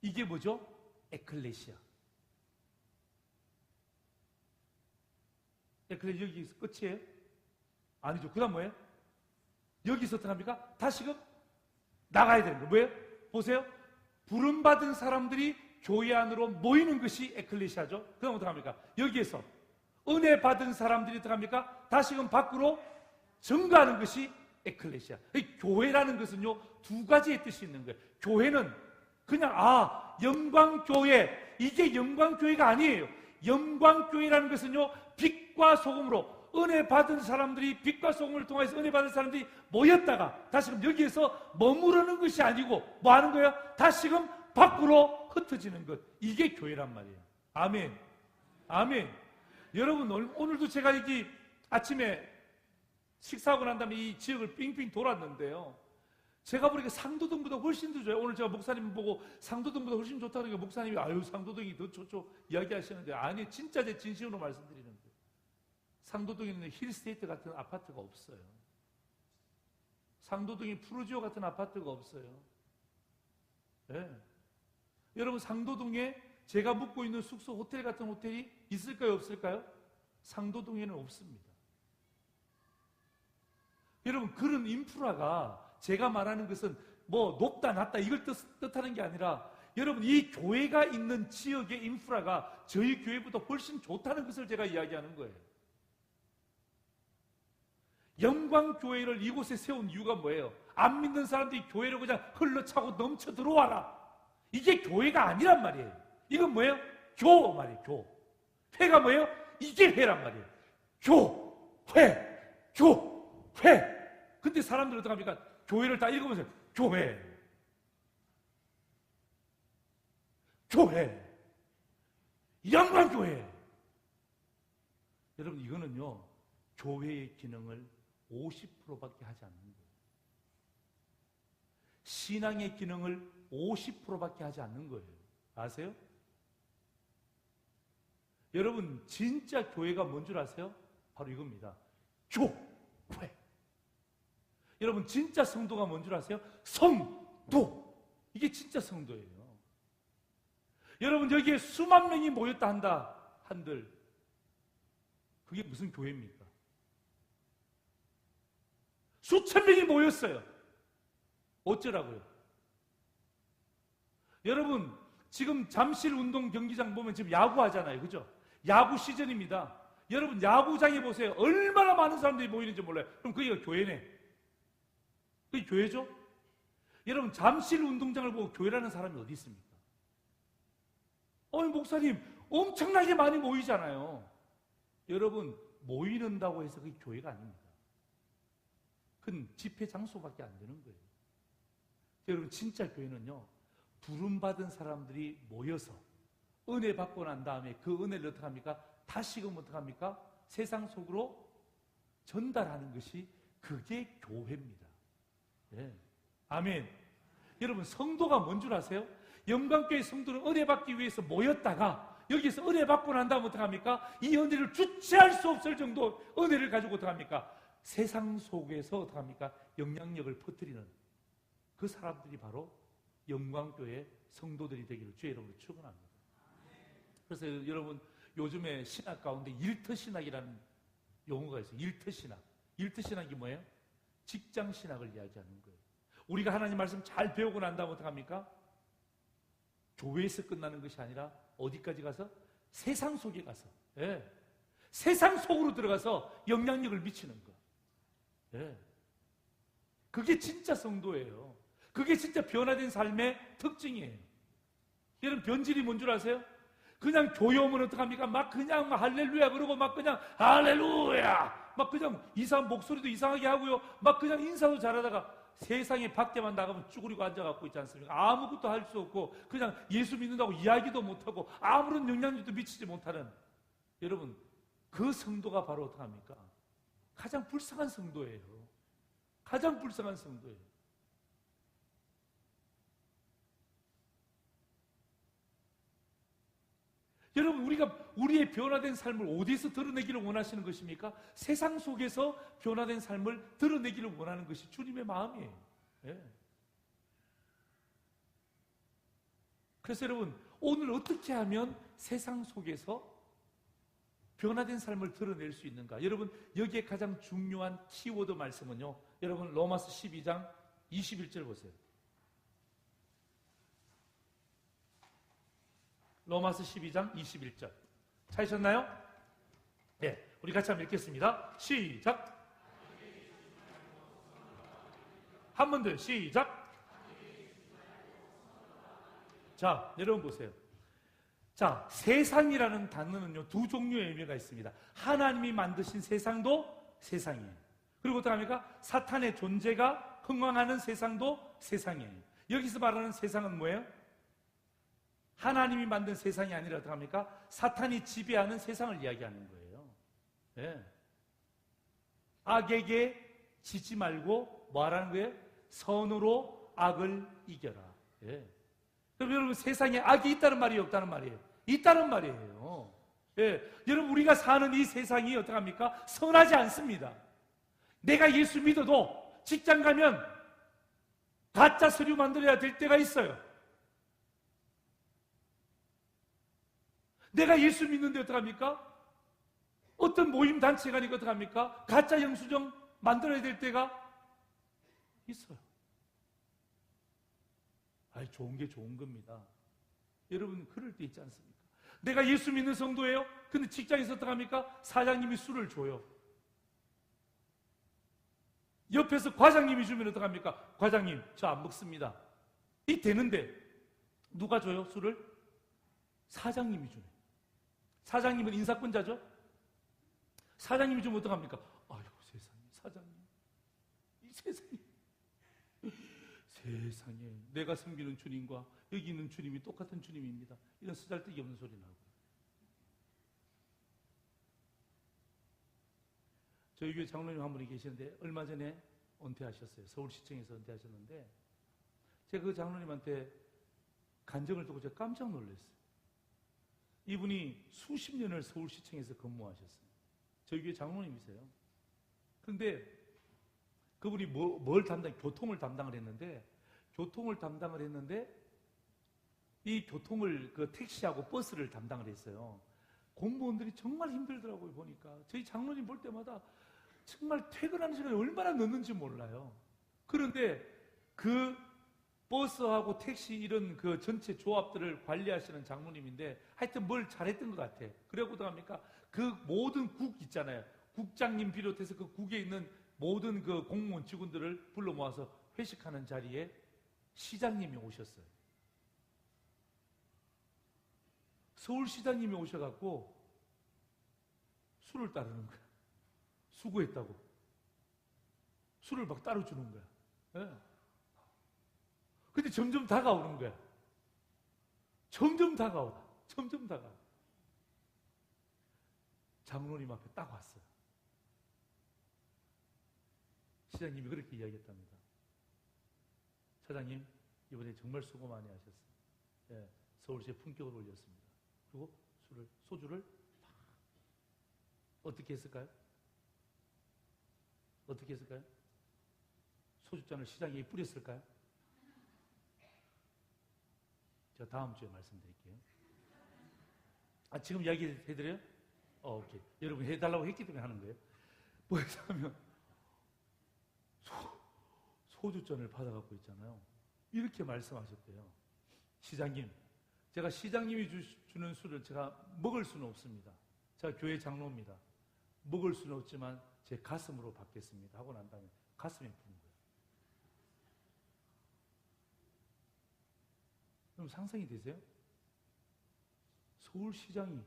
이게 뭐죠? 에클레시아. 에클레시아 여기서 끝이에요? 아니죠. 그 다음 뭐예요? 여기서 어떻게 합니까? 다시금 나가야 되는 거예요. 뭐예요? 보세요. 부름받은 사람들이 교회 안으로 모이는 것이 에클레시아죠. 그 다음 어떻게 합니까? 여기에서 은혜 받은 사람들이 어떻게 합니까? 다시금 밖으로 증거하는 것이 에클레시아. 교회라는 것은요, 두 가지의 뜻이 있는 거예요. 교회는 그냥 영광교회, 이게 영광교회가 아니에요. 영광교회라는 것은요, 빛과 소금으로 은혜 받은 사람들이 빛과 소금을 통해서 은혜 받은 사람들이 모였다가 다시금 여기에서 머무르는 것이 아니고 뭐 하는 거예요? 다시금 밖으로 흩어지는 것. 이게 교회란 말이에요. 아멘. 아멘. 여러분, 오늘도 제가 여기 아침에 식사하고 난 다음에 이 지역을 빙빙 돌았는데요. 제가 보니까 상도동보다 훨씬 더 좋아요. 오늘 제가 목사님 보고 상도동보다 훨씬 좋다고 하니까 목사님이 아유, 상도동이 더 좋죠. 이야기하시는데 아니, 진짜 제 진심으로 말씀드리는 거예요. 상도동에는 힐스테이트 같은 아파트가 없어요. 상도동에 푸르지오 같은 아파트가 없어요. 네. 여러분, 상도동에 제가 묵고 있는 숙소 호텔 같은 호텔이 있을까요? 없을까요? 상도동에는 없습니다. 여러분, 그런 인프라가 제가 말하는 것은 뭐 높다 낮다 이걸 뜻하는 게 아니라 여러분, 이 교회가 있는 지역의 인프라가 저희 교회보다 훨씬 좋다는 것을 제가 이야기하는 거예요. 영광교회를 이곳에 세운 이유가 뭐예요? 안 믿는 사람들이 교회를 그냥 흘러차고 넘쳐 들어와라. 이게 교회가 아니란 말이에요. 이건 뭐예요? 교 말이에요. 교. 회가 뭐예요? 이게 회란 말이에요. 교회. 근데 사람들은 어떻게 합니까? 교회를 다 읽으면서 교회. 영광교회. 여러분, 이거는요, 교회의 기능을 50%밖에 하지 않는 거예요. 신앙의 기능을 50%밖에 하지 않는 거예요. 아세요? 여러분, 진짜 교회가 뭔 줄 아세요? 바로 이겁니다. 교회. 여러분, 진짜 성도가 뭔 줄 아세요? 성도. 이게 진짜 성도예요. 여러분, 여기에 수만 명이 모였다 한들 그게 무슨 교회입니까? 수천 명이 모였어요. 어쩌라고요? 여러분, 지금 잠실 운동 경기장 보면 지금 야구 하잖아요. 그죠? 야구 시즌입니다. 여러분, 야구장에 보세요. 얼마나 많은 사람들이 모이는지 몰라요. 그럼 그게 교회네. 그게 교회죠? 여러분, 잠실 운동장을 보고 교회라는 사람이 어디 있습니까? 목사님, 엄청나게 많이 모이잖아요. 여러분, 모이는다고 해서 그게 교회가 아닙니다. 그건 집회 장소밖에 안 되는 거예요. 여러분, 진짜 교회는요, 부름받은 사람들이 모여서 은혜 받고 난 다음에 그 은혜를 어떻게 합니까? 다시금 어떻게 합니까? 세상 속으로 전달하는 것이 그게 교회입니다. 네. 아멘. 여러분, 성도가 뭔 줄 아세요? 영광교회 성도는 은혜 받기 위해서 모였다가 여기서 은혜 받고 난 다음에 어떻게 합니까? 이 은혜를 주체할 수 없을 정도 은혜를 가지고 어떻게 합니까? 세상 속에서 어떻게 합니까? 영향력을 퍼뜨리는 그 사람들이 바로 영광교회 성도들이 되기를 주의 이름으로 축원합니다. 그래서 여러분, 요즘에 신학 가운데 일터신학이라는 용어가 있어요. 일터신학. 일터신학이 뭐예요? 직장신학을 이야기하는 거예요. 우리가 하나님 말씀 잘 배우고 난 다음에 어떻게 합니까? 교회에서 끝나는 것이 아니라 어디까지 가서? 세상 속에 가서, 예. 세상 속으로 들어가서 영향력을 미치는 거. 예. 그게 진짜 성도예요. 그게 진짜 변화된 삶의 특징이에요. 여러분, 변질이 뭔 줄 아세요? 그냥 교회 오면 어떡합니까? 막 그냥 할렐루야 그러고 막 그냥 할렐루야 막 그냥 이상 목소리도 이상하게 하고요. 막 그냥 인사도 잘하다가 세상에 밖에만 나가면 쭈그리고 앉아갖고 있지 않습니까? 아무것도 할 수 없고 그냥 예수 믿는다고 이야기도 못하고 아무런 영향력도 미치지 못하는, 여러분, 그 성도가 바로 어떡합니까? 가장 불쌍한 성도예요. 가장 불쌍한 성도예요. 여러분, 우리가 우리의 변화된 삶을 어디서 드러내기를 원하시는 것입니까? 세상 속에서 변화된 삶을 드러내기를 원하는 것이 주님의 마음이에요. 예. 그래서 여러분, 오늘 어떻게 하면 세상 속에서 변화된 삶을 드러낼 수 있는가? 여러분, 여기에 가장 중요한 키워드 말씀은요, 여러분 로마서 12장 21절 보세요. 로마서 12장 21절 찾으셨나요? 네, 우리 같이 한번 읽겠습니다. 시작. 한 번 더 시작. 자, 여러분 보세요. 자, 세상이라는 단어는요, 두 종류의 의미가 있습니다. 하나님이 만드신 세상도 세상이에요. 그리고 어떡합니까? 사탄의 존재가 흥황하는 세상도 세상이에요. 여기서 말하는 세상은 뭐예요? 하나님이 만든 세상이 아니라 어떡합니까? 사탄이 지배하는 세상을 이야기하는 거예요. 예. 악에게 지지 말고 뭐 하라는 거예요? 선으로 악을 이겨라. 예. 그럼 여러분, 세상에 악이 있다는 말이 없다는 말이에요? 있다는 말이에요. 예. 여러분, 우리가 사는 이 세상이 어떡합니까? 선하지 않습니다. 내가 예수 믿어도 직장 가면 가짜 서류 만들어야 될 때가 있어요. 내가 예수 믿는데 어떡합니까? 어떤 모임 단체가 아니고 어떡합니까? 가짜 영수증 만들어야 될 때가 있어요. 아이, 좋은 게 좋은 겁니다. 여러분, 그럴 때 있지 않습니까? 내가 예수 믿는 성도예요? 근데 직장에서 어떡합니까? 사장님이 술을 줘요. 옆에서 과장님이 주면 어떡합니까? 과장님, 저 안 먹습니다. 이 되는데 누가 줘요, 술을? 사장님이 주네. 사장님은 인사권자죠? 사장님이 주면 어떡합니까? 아이고, 세상에, 사장님. 이 세상에 내가 섬기는 주님과 여기 있는 주님이 똑같은 주님입니다. 이런 쓰잘데기 없는 소리 나고. 저희 교회 장로님 한 분이 계시는데 얼마 전에 은퇴하셨어요. 서울시청에서 은퇴하셨는데 제가 그 장로님한테 간증을 듣고 제가 깜짝 놀랐어요. 이분이 수십 년을 서울시청에서 근무하셨어요. 저희 교회 장로님이세요. 그런데 그분이 교통을 담당을 했는데 이 교통을 택시하고 버스를 담당을 했어요. 공무원들이 정말 힘들더라고요. 보니까 저희 장로님 볼 때마다 정말 퇴근하는 시간이 얼마나 늦는지 몰라요. 그런데 그 버스하고 택시 이런 그 전체 조합들을 관리하시는 장로님인데 하여튼 뭘 잘했던 것 같아. 그래고 어떡합니까? 그 모든 국 있잖아요. 국장님 비롯해서 그 국에 있는 모든 그 공무원 직원들을 불러 모아서 회식하는 자리에 시장님이 오셨어요. 서울시장님이 오셔갖고 술을 따르는 거야. 수고했다고. 술을 막 따라주는 거야. 네. 근데 점점 다가오는 거야. 점점 다가와. 장로님 앞에 딱 왔어요. 시장님이 그렇게 이야기했답니다. 사장님, 이번에 정말 수고 많이 하셨어요. 예, 서울시에 품격을 올렸습니다. 그리고 소주를 어떻게 했을까요? 소주잔을 시장에 뿌렸을까요? 제가 다음 주에 말씀드릴게요. 지금 이야기 해드려요? 오케이. 여러분 해달라고 했기 때문에 하는 거예요. 뭐냐면 소주잔을 받아갖고 있잖아요. 이렇게 말씀하셨대요. 시장님, 제가 시장님이 주는 술을 제가 먹을 수는 없습니다. 제가 교회 장로입니다. 먹을 수는 없지만 제 가슴으로 받겠습니다 하고 난 다음에 가슴에 부은 거예요. 그럼 상상이 되세요? 서울시장이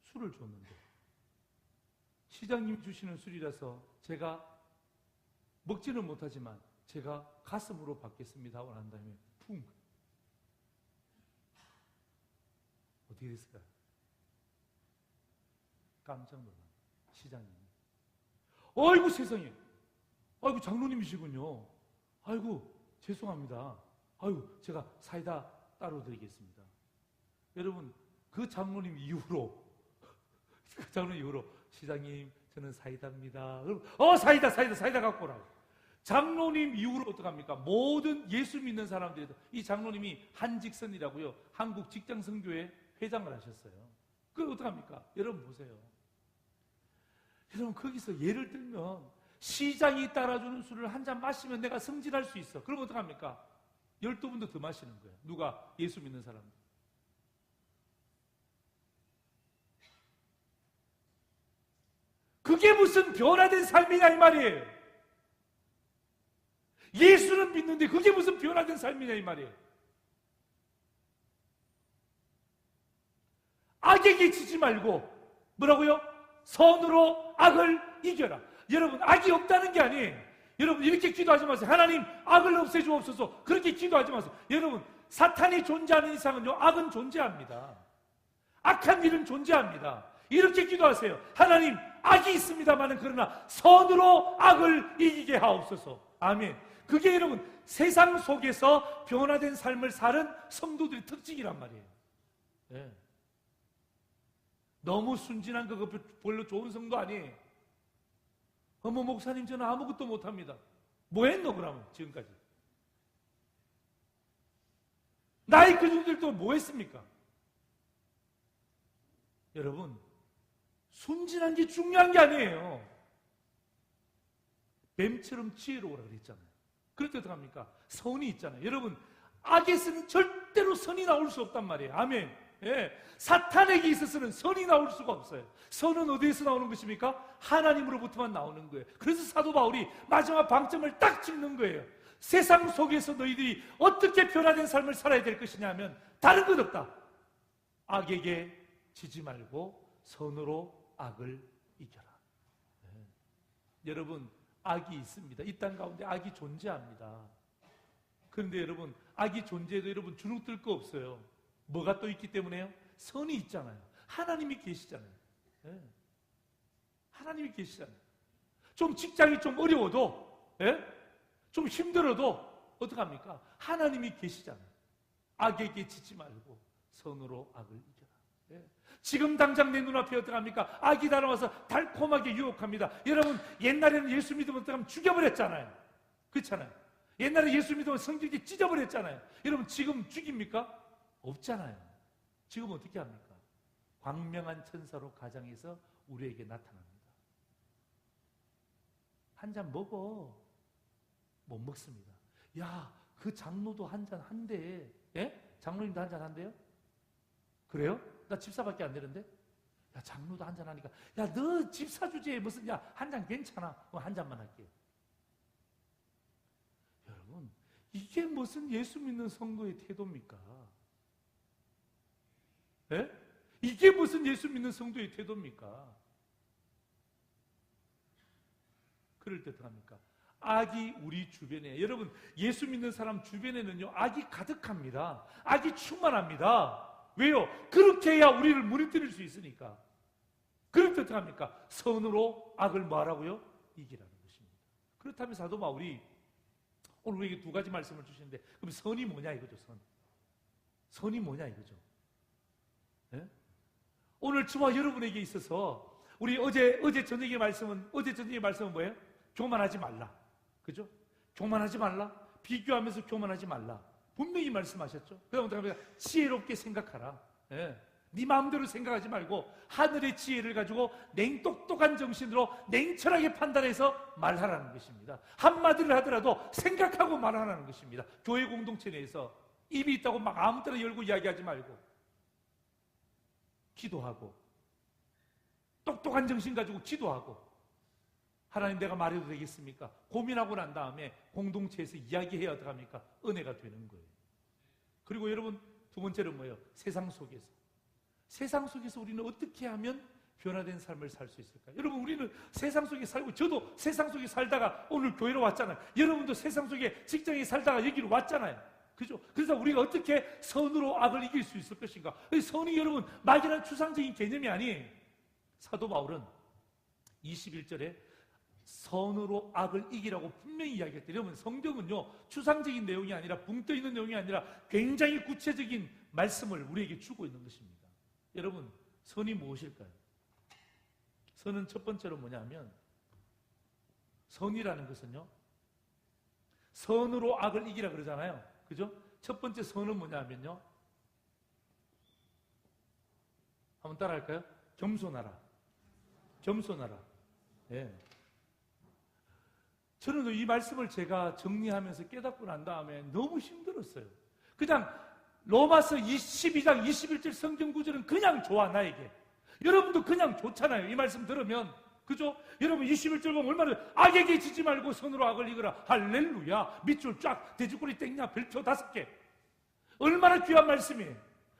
술을 줬는데 시장님이 주시는 술이라서 제가 먹지는 못하지만 제가 가슴으로 받겠습니다 하고 난 다음에 쿵. 어떻게 됐을까요? 깜짝 놀란 시장님이. 어이구 세상에, 아이고, 장로님이시군요. 아이고, 죄송합니다. 아이고, 제가 사이다 따로 드리겠습니다. 여러분, 그 장로님 이후로 시장님, 저는 사이다입니다. 사이다 갖고 오라고. 장로님 이후로 어떡합니까? 모든 예수 믿는 사람들이, 이 장로님이 한직선이라고요, 한국 직장선교회 회장을 하셨어요. 그거 어떡합니까? 여러분 보세요. 여러분, 거기서 예를 들면 시장이 따라주는 술을 한 잔 마시면 내가 승진할 수 있어. 그럼 어떡합니까? 12분도 더 마시는 거예요. 누가? 예수 믿는 사람들. 그게 무슨 변화된 삶이냐 이 말이에요. 예수는 믿는데 그게 무슨 변화된 삶이냐 이 말이에요. 악에게 지지 말고 뭐라고요? 선으로 악을 이겨라. 여러분, 악이 없다는 게 아니에요. 여러분, 이렇게 기도하지 마세요. 하나님, 악을 없애주옵소서. 그렇게 기도하지 마세요. 여러분, 사탄이 존재하는 이상은요, 악은 존재합니다. 악한 일은 존재합니다. 이렇게 기도하세요. 하나님, 악이 있습니다마는 그러나 선으로 악을 이기게 하옵소서. 아멘. 그게 여러분, 세상 속에서 변화된 삶을 사는 성도들의 특징이란 말이에요. 네. 너무 순진한 거 별로 좋은 성도 아니에요. 어머, 목사님, 저는 아무것도 못합니다. 뭐 했노 그러면 지금까지? 나이 그 정도들도 뭐 했습니까? 여러분, 순진한 게 중요한 게 아니에요. 뱀처럼 지혜로우라 그랬잖아요. 그럴 때 어떡합니까? 선이 있잖아요. 여러분, 악에서는 절대로 선이 나올 수 없단 말이에요. 아멘. 예. 사탄에게 있어서는 선이 나올 수가 없어요. 선은 어디에서 나오는 것입니까? 하나님으로부터만 나오는 거예요. 그래서 사도 바울이 마지막 방점을 딱 찍는 거예요. 세상 속에서 너희들이 어떻게 변화된 삶을 살아야 될 것이냐 하면 다른 것 없다. 악에게 지지 말고 선으로 악을 이겨라. 네. 여러분, 악이 있습니다. 이 땅 가운데 악이 존재합니다. 그런데 여러분, 악이 존재해도 여러분 주눅 들 거 없어요. 뭐가 또 있기 때문에요? 선이 있잖아요. 하나님이 계시잖아요. 네. 하나님이 계시잖아요. 좀 직장이 좀 어려워도, 네? 좀 힘들어도 어떡합니까? 하나님이 계시잖아요. 악에게 지지 말고 선으로 악을 이겨라. 네. 지금 당장 내 눈앞에 어떡합니까? 악이 달아와서 달콤하게 유혹합니다. 여러분, 옛날에는 예수 믿으면 어떡하면 죽여버렸잖아요. 그렇잖아요. 옛날에 예수 믿으면 성질이 찢어버렸잖아요. 여러분, 지금 죽입니까? 없잖아요. 지금 어떻게 합니까? 광명한 천사로 가장해서 우리에게 나타납니다. 한 잔 먹어. 못 먹습니다. 야, 그 장로도 한 잔 한대. 예? 장로님도 한 잔 한대요? 그래요? 나 집사밖에 안 되는데? 야, 장로도 한 잔 하니까, 야, 너 집사 주제에 무슨, 야, 한 잔 괜찮아. 그럼 한 잔만 할게요. 여러분, 이게 무슨 예수 믿는 성도의 태도입니까? 예? 이게 무슨 예수 믿는 성도의 태도입니까? 그럴 때 어떡합니까? 악이 우리 주변에, 여러분, 예수 믿는 사람 주변에는요, 악이 가득합니다. 악이 충만합니다. 왜요? 그렇게 해야 우리를 무너뜨릴 수 있으니까. 그럴 때 어떡합니까? 선으로 악을 뭐하라고요? 이기라는 것입니다. 그렇다면 사도 바울이 오늘 우리에게 두 가지 말씀을 주시는데, 그럼 선이 뭐냐 이거죠, 선. 선이 뭐냐 이거죠. 네? 오늘 저와 여러분에게 있어서 우리 어제 저녁의 말씀은 뭐예요? 교만하지 말라. 그죠? 교만하지 말라. 비교하면서 교만하지 말라. 분명히 말씀하셨죠. 그다음에 지혜롭게 생각하라. 네. 네 마음대로 생각하지 말고 하늘의 지혜를 가지고 냉똑똑한 정신으로 냉철하게 판단해서 말하라는 것입니다. 한마디를 하더라도 생각하고 말하라는 것입니다. 교회 공동체 내에서 입이 있다고 막 아무 때나 열고 이야기하지 말고 기도하고 똑똑한 정신 가지고 기도하고 하나님 내가 말해도 되겠습니까? 고민하고 난 다음에 공동체에서 이야기해야 어떡합니까? 은혜가 되는 거예요. 그리고 여러분 두 번째는 뭐예요? 세상 속에서 우리는 어떻게 하면 변화된 삶을 살 수 있을까요? 여러분 우리는 세상 속에 살고 저도 세상 속에 살다가 오늘 교회로 왔잖아요. 여러분도 세상 속에 직장에 살다가 여기로 왔잖아요. 그죠? 그래서 우리가 어떻게 선으로 악을 이길 수 있을 것인가? 선이 여러분 막연한 추상적인 개념이 아니에요. 사도 바울은 21절에 선으로 악을 이기라고 분명히 이야기했대요. 여러분, 성경은요, 추상적인 내용이 아니라 붕 떠 있는 내용이 아니라 굉장히 구체적인 말씀을 우리에게 주고 있는 것입니다. 여러분, 선이 무엇일까요? 선은 첫 번째로 뭐냐면, 선이라는 것은요, 선으로 악을 이기라 그러잖아요. 그죠? 첫 번째 선은 뭐냐면요, 한번 따라 할까요? 겸손하라. 겸손하라. 예. 저는 이 말씀을 제가 정리하면서 깨닫고 난 다음에 너무 힘들었어요. 그냥 로마서 12장 21절 성경 구절은 그냥 좋아, 나에게. 여러분도 그냥 좋잖아요. 이 말씀 들으면. 그죠? 여러분 21절 보면 얼마나 악에게 지지 말고 선으로 악을 이겨라. 할렐루야. 밑줄 쫙, 돼지꼬리 땡냐, 별표 5개. 얼마나 귀한 말씀이에요.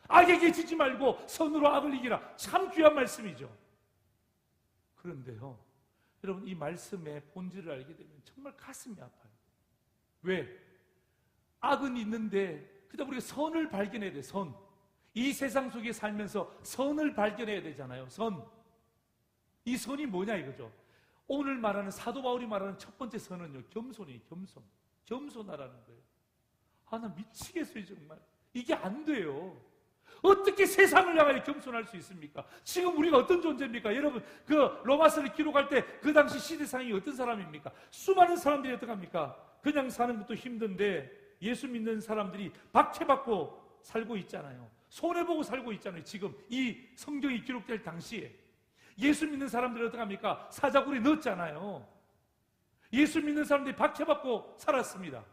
악에게 지지 말고 선으로 악을 이기라. 참 귀한 말씀이죠. 그런데요, 여러분 이 말씀의 본질을 알게 되면 정말 가슴이 아파요. 왜? 악은 있는데 그다음 우리가 선을 발견해야 돼. 선. 이 세상 속에 살면서 선을 발견해야 되잖아요. 선. 이 선이 뭐냐 이거죠. 오늘 말하는 사도 바울이 말하는 첫 번째 선은요, 겸손이에요. 겸손. 겸손하라는 거예요. 아, 나 미치겠어요 정말. 이게 안 돼요. 어떻게 세상을 향하여 겸손할 수 있습니까? 지금 우리가 어떤 존재입니까? 여러분, 그 로마서를 기록할 때 그 당시 시대상이 어떤 사람입니까? 수많은 사람들이 어떡합니까? 그냥 사는 것도 힘든데 예수 믿는 사람들이 박해받고 살고 있잖아요. 손해보고 살고 있잖아요. 지금 이 성경이 기록될 당시에 예수 믿는 사람들이 어떡합니까? 사자굴에 넣었잖아요. 예수 믿는 사람들이 박해받고 살았습니다.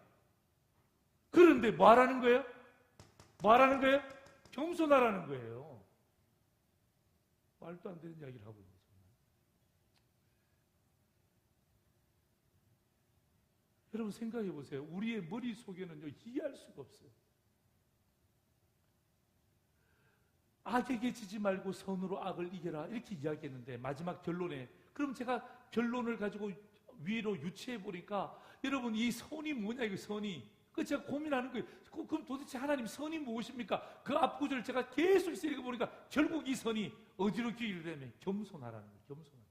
그런데 뭐 하라는 거예요? 뭐 하라는 거예요? 겸손하라는 거예요. 말도 안 되는 이야기를 하고 있는 거죠. 여러분 생각해 보세요. 우리의 머릿속에는요, 이해할 수가 없어요. 악에게 지지 말고 선으로 악을 이겨라 이렇게 이야기했는데 마지막 결론에, 그럼 제가 결론을 가지고 위로 유추해 보니까 여러분 이 선이 뭐냐, 이거 선이. 그 제가 고민하는 거예요. 그럼 도대체 하나님 선이 무엇입니까? 그 앞구절을 제가 계속 읽어보니까 결국 이 선이 어디로 기울게 되면 겸손하라는 거예요. 겸손하라.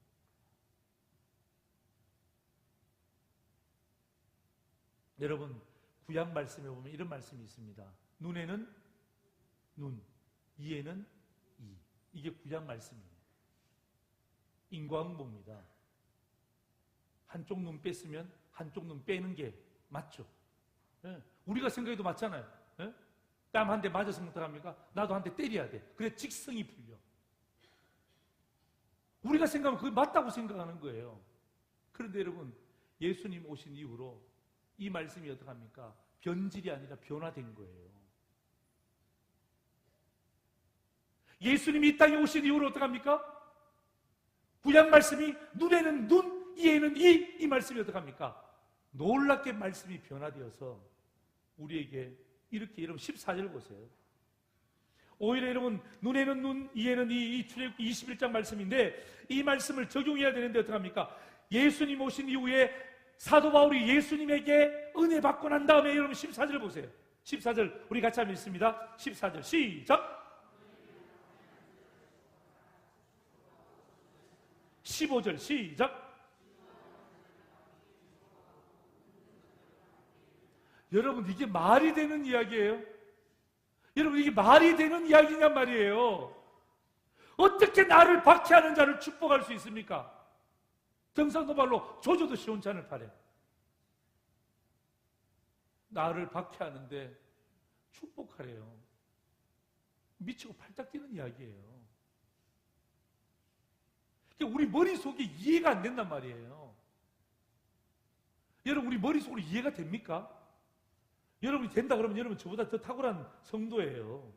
여러분 구약 말씀에 보면 이런 말씀이 있습니다. 눈에는 눈, 이에는 이. 이게 구약 말씀이에요. 인과응보입니다. 한쪽 눈 뺐으면 한쪽 눈 빼는 게 맞죠. 예, 우리가 생각해도 맞잖아요. 예? 땀 한 대 맞았으면 어떡합니까? 나도 한 대 때려야 돼. 그래 직성이 풀려. 우리가 생각하면 그게 맞다고 생각하는 거예요. 그런데 여러분 예수님 오신 이후로 이 말씀이 어떡합니까? 변질이 아니라 변화된 거예요. 예수님이 이 땅에 오신 이후로 어떡합니까? 구약 말씀이 눈에는 눈, 이에는 이 말씀이 어떡합니까? 놀랍게 말씀이 변화되어서 우리에게 이렇게, 여러분 14절 보세요. 오히려 여러분 눈에는 눈, 이에는 이 출애굽기 21장 말씀인데 이 말씀을 적용해야 되는데 어떡합니까? 예수님 오신 이후에 사도 바울이 예수님에게 은혜 받고 난 다음에 여러분 14절 보세요. 14절 우리 같이 한번 읽습니다. 14절 시작. 15절 시작. 여러분 이게 말이 되는 이야기예요? 여러분 이게 말이 되는 이야기냔 말이에요. 어떻게 나를 박해하는 자를 축복할 수 있습니까? 경상도 말로 조져도 시원찮을 판에 나를 박해하는데 축복하래요. 미치고 팔딱 뛰는 이야기예요. 우리 머릿속에 이해가 안 된단 말이에요. 여러분 우리 머릿속으로 이해가 됩니까? 여러분이 된다 그러면 여러분 저보다 더 탁월한 성도예요.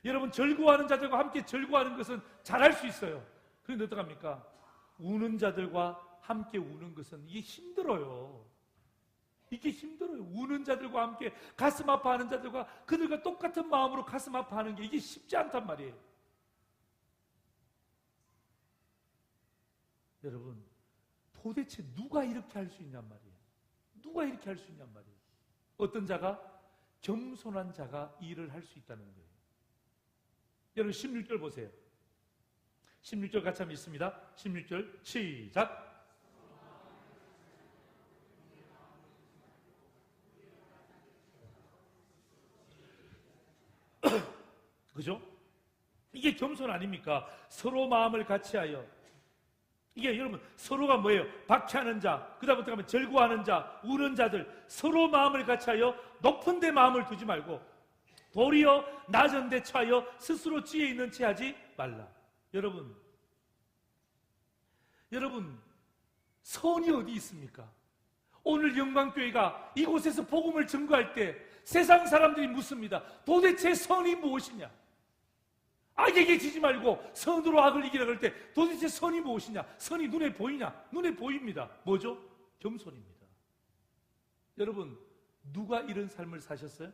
여러분 절구하는 자들과 함께 절구하는 것은 잘할 수 있어요. 그런데 어떡합니까? 우는 자들과 함께 우는 것은 이게 힘들어요. 이게 힘들어요. 우는 자들과 함께 가슴 아파하는 자들과 그들과 똑같은 마음으로 가슴 아파하는 게 이게 쉽지 않단 말이에요. 여러분 도대체 누가 이렇게 할 수 있냔 말이에요. 누가 이렇게 할 수 있냔 말이에요. 어떤 자가? 겸손한 자가 일을 할 수 있다는 거예요. 여러분 16절 보세요. 16절 같이 한번 읽습니다. 16절 시작. 그죠? 이게 겸손 아닙니까? 서로 마음을 같이하여. 이게 여러분 서로가 뭐예요? 박해하는 자, 그 다음부터 가면 절구하는 자, 우는 자들, 서로 마음을 같이하여 높은 데 마음을 두지 말고 도리어 낮은 데 처하여 스스로 지혜 있는 채 하지 말라. 여러분 선이 어디 있습니까? 오늘 영광교회가 이곳에서 복음을 증거할 때 세상 사람들이 묻습니다. 도대체 선이 무엇이냐? 악에게 지지 말고 선으로 악을 이기라 그럴 때 도대체 선이 무엇이냐? 선이 눈에 보이냐? 눈에 보입니다. 뭐죠? 겸손입니다. 여러분, 누가 이런 삶을 사셨어요?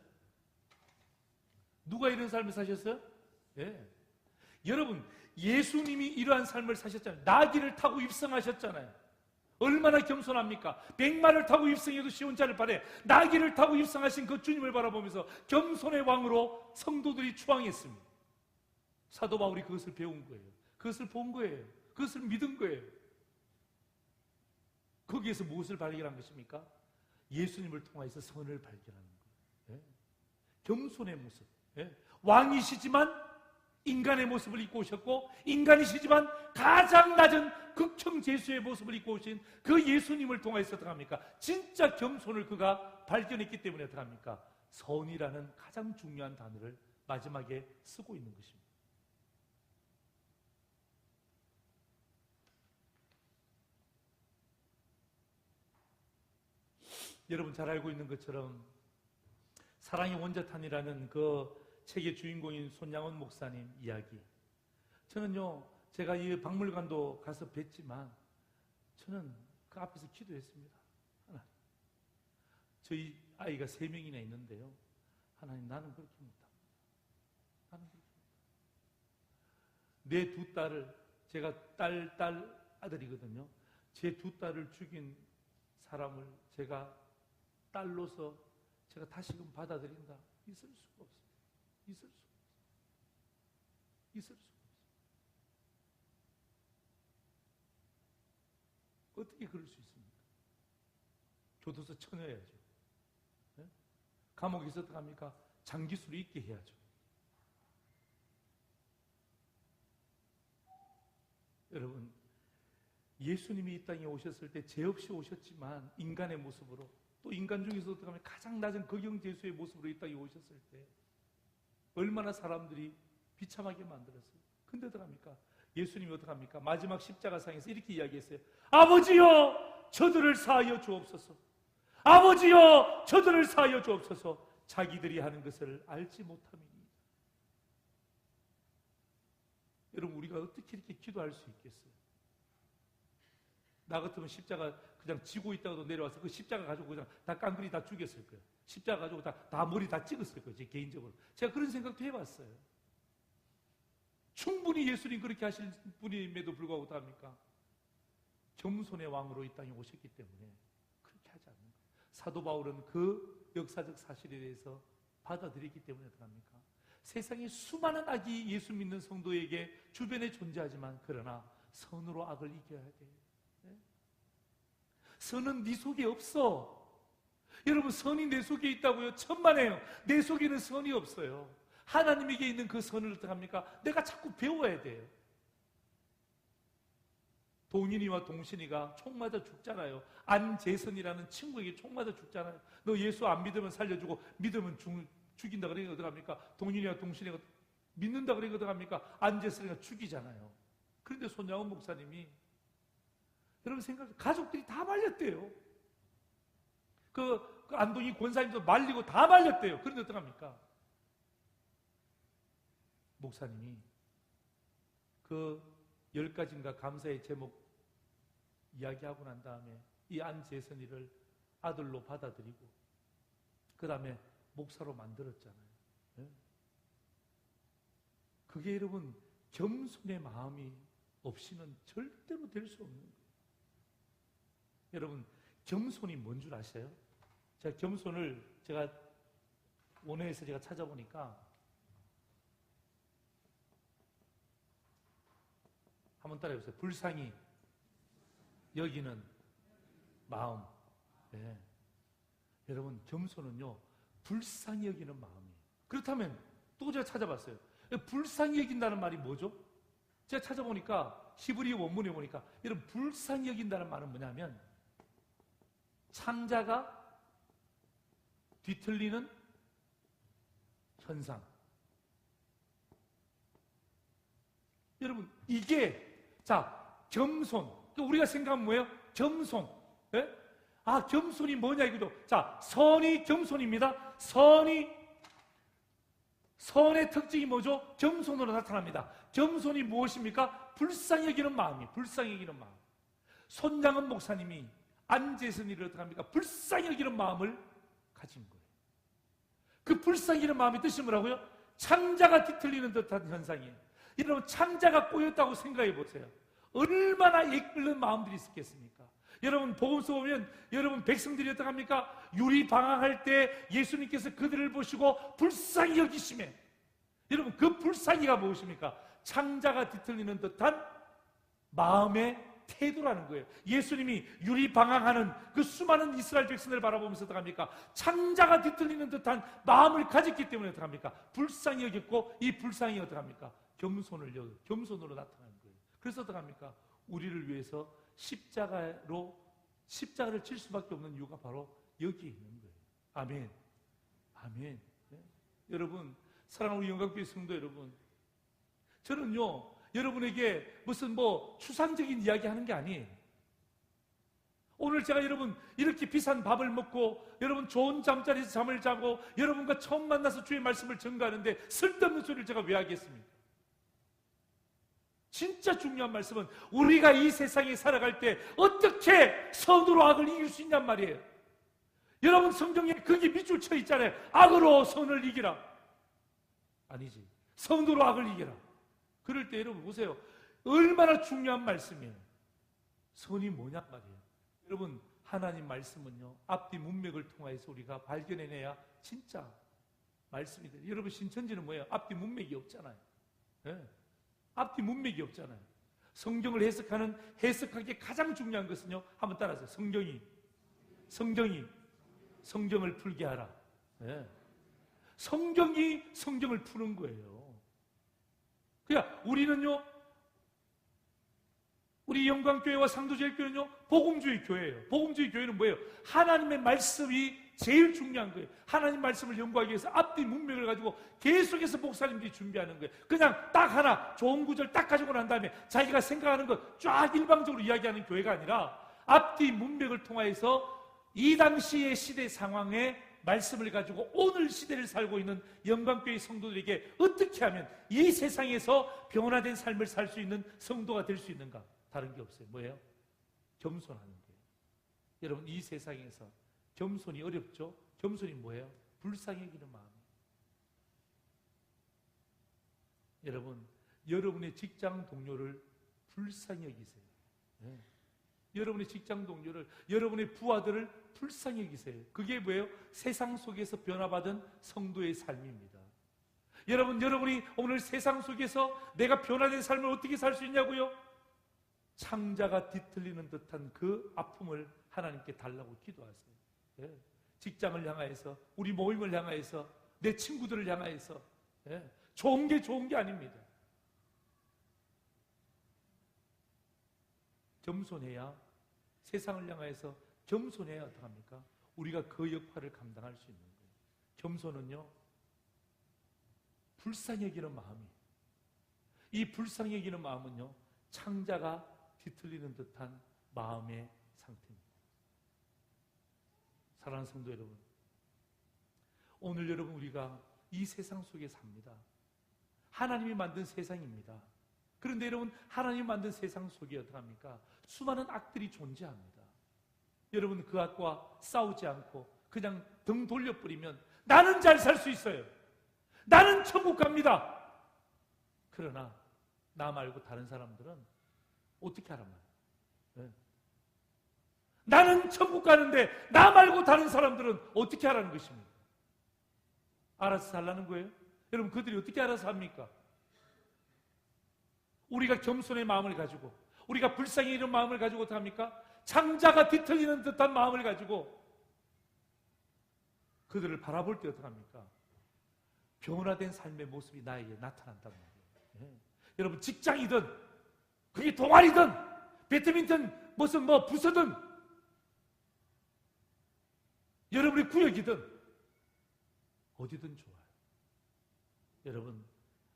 누가 이런 삶을 사셨어요? 예. 여러분, 예수님이 이러한 삶을 사셨잖아요. 나귀를 타고 입성하셨잖아요. 얼마나 겸손합니까? 백마를 타고 입성해도 쉬운 자를 바래 나귀를 타고 입성하신 그 주님을 바라보면서 겸손의 왕으로 성도들이 추앙했습니다. 사도 바울이 그것을 배운 거예요. 그것을 본 거예요. 그것을 믿은 거예요. 거기에서 무엇을 발견한 것입니까? 예수님을 통해서 선을 발견하는 거예요. 예? 겸손의 모습. 예? 왕이시지만 인간의 모습을 입고 오셨고 인간이시지만 가장 낮은 극청제수의 모습을 입고 오신 그 예수님을 통해서 어떡합니까? 진짜 겸손을 그가 발견했기 때문에 어떡합니까? 선이라는 가장 중요한 단어를 마지막에 쓰고 있는 것입니다. 여러분 잘 알고 있는 것처럼 사랑의 원자탄이라는 그 책의 주인공인 손양원 목사님 이야기, 저는요 제가 이 박물관도 가서 뵀지만 저는 그 앞에서 기도했습니다. 하나님, 저희 아이가 3명이나 있는데요, 하나님 나는 그렇게 못합니다. 나는 그렇게 못합니다. 내 두 딸을, 제가 딸 아들이거든요. 제 두 딸을 죽인 사람을 제가 딸로서 제가 다시금 받아들인다. 있을 수가 없어요. 있을 수가 없어요. 있을 수가 없어요. 어떻게 그럴 수 있습니까? 교도소 쳐넣어야죠. 네? 감옥에서 어떡합니까? 장기수로 있게 해야죠. 여러분, 예수님이 이 땅에 오셨을 때 죄 없이 오셨지만 인간의 모습으로, 또 인간 중에서 어떡하면 가장 낮은 극영제수의 모습으로 이 땅에 오셨을 때 얼마나 사람들이 비참하게 만들었어요. 근데 어떡합니까? 예수님이 어떡합니까? 마지막 십자가상에서 이렇게 이야기했어요. 아버지여 저들을 사하여 주옵소서. 아버지여 저들을 사하여 주옵소서. 자기들이 하는 것을 알지 못함이니. 여러분, 우리가 어떻게 이렇게 기도할 수 있겠어요? 나 같으면 십자가 그냥 지고 있다가도 내려와서 그 십자가 가지고 그냥 다 깡그리 다 죽였을 거예요. 십자가 가지고 다 머리 다 찍었을 거예요. 제 개인적으로. 제가 그런 생각도 해봤어요. 충분히 예수님 그렇게 하실 분임에도 불구하고 어떡합니까? 겸손의 왕으로 이 땅에 오셨기 때문에 그렇게 하지 않는 거예요. 사도 바울은 그 역사적 사실에 대해서 받아들였기 때문에 어떡합니까? 세상에 수많은 악이 예수 믿는 성도에게 주변에 존재하지만 그러나 선으로 악을 이겨야 돼요. 네? 선은 네 속에 없어. 여러분, 선이 내 속에 있다고요? 천만에요. 내 속에는 선이 없어요. 하나님에게 있는 그 선을 어떡합니까? 내가 자꾸 배워야 돼요. 동인이와 동신이가 총 맞아 죽잖아요. 안재선이라는 친구에게 총 맞아 죽잖아요. 너 예수 안 믿으면 살려주고 믿으면 죽인다 그러니까 어떡합니까? 동인이와 동신이가 믿는다 그러니까 어떡합니까? 안재선이가 죽이잖아요. 그런데 손양원 목사님이, 여러분 생각해, 가족들이 다 말렸대요. 그 안동이 권사님도 말리고 다 말렸대요. 그런데 어떡합니까? 목사님이 그 10가지인가 감사의 제목 이야기하고 난 다음에 이 안재선이를 아들로 받아들이고 그 다음에 목사로 만들었잖아요. 네? 그게 여러분 겸손의 마음이 없이는 절대로 될 수 없는 거예요. 여러분, 겸손이 뭔 줄 아세요? 제가 겸손을 제가 원어에서 제가 찾아보니까 한번 따라해보세요. 불쌍히 여기는 마음. 네. 여러분, 겸손은요, 불쌍히 여기는 마음이에요. 그렇다면 또 제가 찾아봤어요. 불쌍히 여긴다는 말이 뭐죠? 제가 찾아보니까 히브리 원문에 보니까 여러분, 불쌍히 여긴다는 말은 뭐냐면 창자가 뒤틀리는 현상. 여러분, 이게 겸손. 우리가 생각하면 뭐예요? 겸손. 예? 겸손이 뭐냐 이거죠. 선이 겸손입니다. 선의 특징이 뭐죠? 겸손으로 나타납니다. 겸손이 무엇입니까? 불쌍히 여기는 마음이에요. 불쌍히 여기는 마음. 손장은 목사님이 안제선 일을 어떻게 합니까? 불쌍히 여기는 마음을 가진 거예요. 그 불쌍히 여기는 마음의 뜻이 뭐라고요? 창자가 뒤틀리는 듯한 현상이에요. 여러분, 창자가 꼬였다고 생각해 보세요. 얼마나 예끓는 마음들이 있었겠습니까? 여러분, 복음서 보면 여러분 백성들이 어떻게 합니까? 유리 방황할 때 예수님께서 그들을 보시고 불쌍히 여기시매. 여러분, 그 불쌍히가 무엇입니까? 창자가 뒤틀리는 듯한 마음의 태도라는 거예요. 예수님이 유리 방황하는 그 수많은 이스라엘 백성들을 바라보면서 어떻게 합니까? 창자가 뒤틀리는 듯한 마음을 가졌기 때문에 어떻게 합니까? 불쌍히 여겼고, 이 불쌍히 어떻게 합니까? 겸손으로 나타나는 거예요. 그래서 어떻게 합니까? 우리를 위해서 십자가를 칠 수밖에 없는 이유가 바로 여기에 있는 거예요. 아멘. 아멘. 네? 여러분, 사랑하는 우리 영광교회 성도 여러분, 저는요, 여러분에게 무슨 추상적인 이야기 하는 게 아니에요. 오늘 제가 여러분 이렇게 비싼 밥을 먹고 여러분 좋은 잠자리에서 잠을 자고 여러분과 처음 만나서 주의 말씀을 전가하는데 쓸데없는 소리를 제가 왜 하겠습니까? 진짜 중요한 말씀은 우리가 이 세상에 살아갈 때 어떻게 선으로 악을 이길 수 있냔 말이에요. 여러분, 성경에 그게 밑줄 쳐 있잖아요. 악으로 선을 이기라. 아니지. 선으로 악을 이기라. 그럴 때 여러분 보세요. 얼마나 중요한 말씀이에요. 선이 뭐냐 말이에요. 여러분, 하나님 말씀은요, 앞뒤 문맥을 통해서 우리가 발견해내야 진짜 말씀이 돼요. 여러분, 신천지는 뭐예요? 앞뒤 문맥이 없잖아요. 네. 앞뒤 문맥이 없잖아요. 성경을 해석하기에 가장 중요한 것은요, 한번 따라하세요. 성경을 풀게 하라. 네. 성경이 성경을 푸는 거예요. 그러니까 우리는요, 우리 영광교회와 상도제일교회는요, 복음주의 교회예요. 복음주의 교회는 뭐예요? 하나님의 말씀이 제일 중요한 거예요. 하나님 말씀을 연구하기 위해서 앞뒤 문맥을 가지고 계속해서 목사님들이 준비하는 거예요. 그냥 딱 하나 좋은 구절 딱 가지고 난 다음에 자기가 생각하는 것 쫙 일방적으로 이야기하는 교회가 아니라 앞뒤 문맥을 통해서 이 당시의 시대 상황에 말씀을 가지고 오늘 시대를 살고 있는 영광교회 성도들에게 어떻게 하면 이 세상에서 변화된 삶을 살 수 있는 성도가 될 수 있는가? 다른 게 없어요. 뭐예요? 겸손하는 거예요. 여러분, 이 세상에서 겸손이 어렵죠? 겸손이 뭐예요? 불쌍히 여기는 마음이에요. 여러분, 여러분의 직장 동료를 불쌍히 여기세요. 네. 여러분의 직장 동료를, 여러분의 부하들을 불쌍히 여기세요. 그게 뭐예요? 세상 속에서 변화받은 성도의 삶입니다. 여러분이 오늘 세상 속에서 내가 변화된 삶을 어떻게 살 수 있냐고요? 창자가 뒤틀리는 듯한 그 아픔을 하나님께 달라고 기도하세요. 예. 직장을 향하여서, 우리 모임을 향하여서, 내 친구들을 향하여서. 예. 좋은 게 아닙니다. 겸손해야, 세상을 향하여서 겸손해야 어떡합니까? 우리가 그 역할을 감당할 수 있는 거예요. 겸손은요, 불쌍히 여기는 마음이, 이 불쌍히 여기는 마음은요, 창자가 뒤틀리는 듯한 마음의 상태입니다. 사랑하는 성도 여러분, 오늘 여러분 우리가 이 세상 속에 삽니다. 하나님이 만든 세상입니다. 그런데 여러분, 하나님이 만든 세상 속에 어떡합니까? 수많은 악들이 존재합니다. 여러분, 그 악과 싸우지 않고 그냥 등 돌려버리면 나는 잘 살 수 있어요. 나는 천국 갑니다. 그러나 나 말고 다른 사람들은 어떻게 하란 말이에요? 네. 나는 천국 가는데 나 말고 다른 사람들은 어떻게 하라는 것입니까? 알아서 살라는 거예요? 여러분, 그들이 어떻게 알아서 합니까? 우리가 겸손의 마음을 가지고, 우리가 불쌍히 이런 마음을 가지고 어떡합니까? 장자가 뒤틀리는 듯한 마음을 가지고 그들을 바라볼 때 어떡합니까? 변화된 삶의 모습이 나에게 나타난단 말이에요. 예. 여러분, 직장이든 그게 동아리든 배드민턴 무슨 부서든 여러분의 구역이든 어디든 좋아요. 여러분,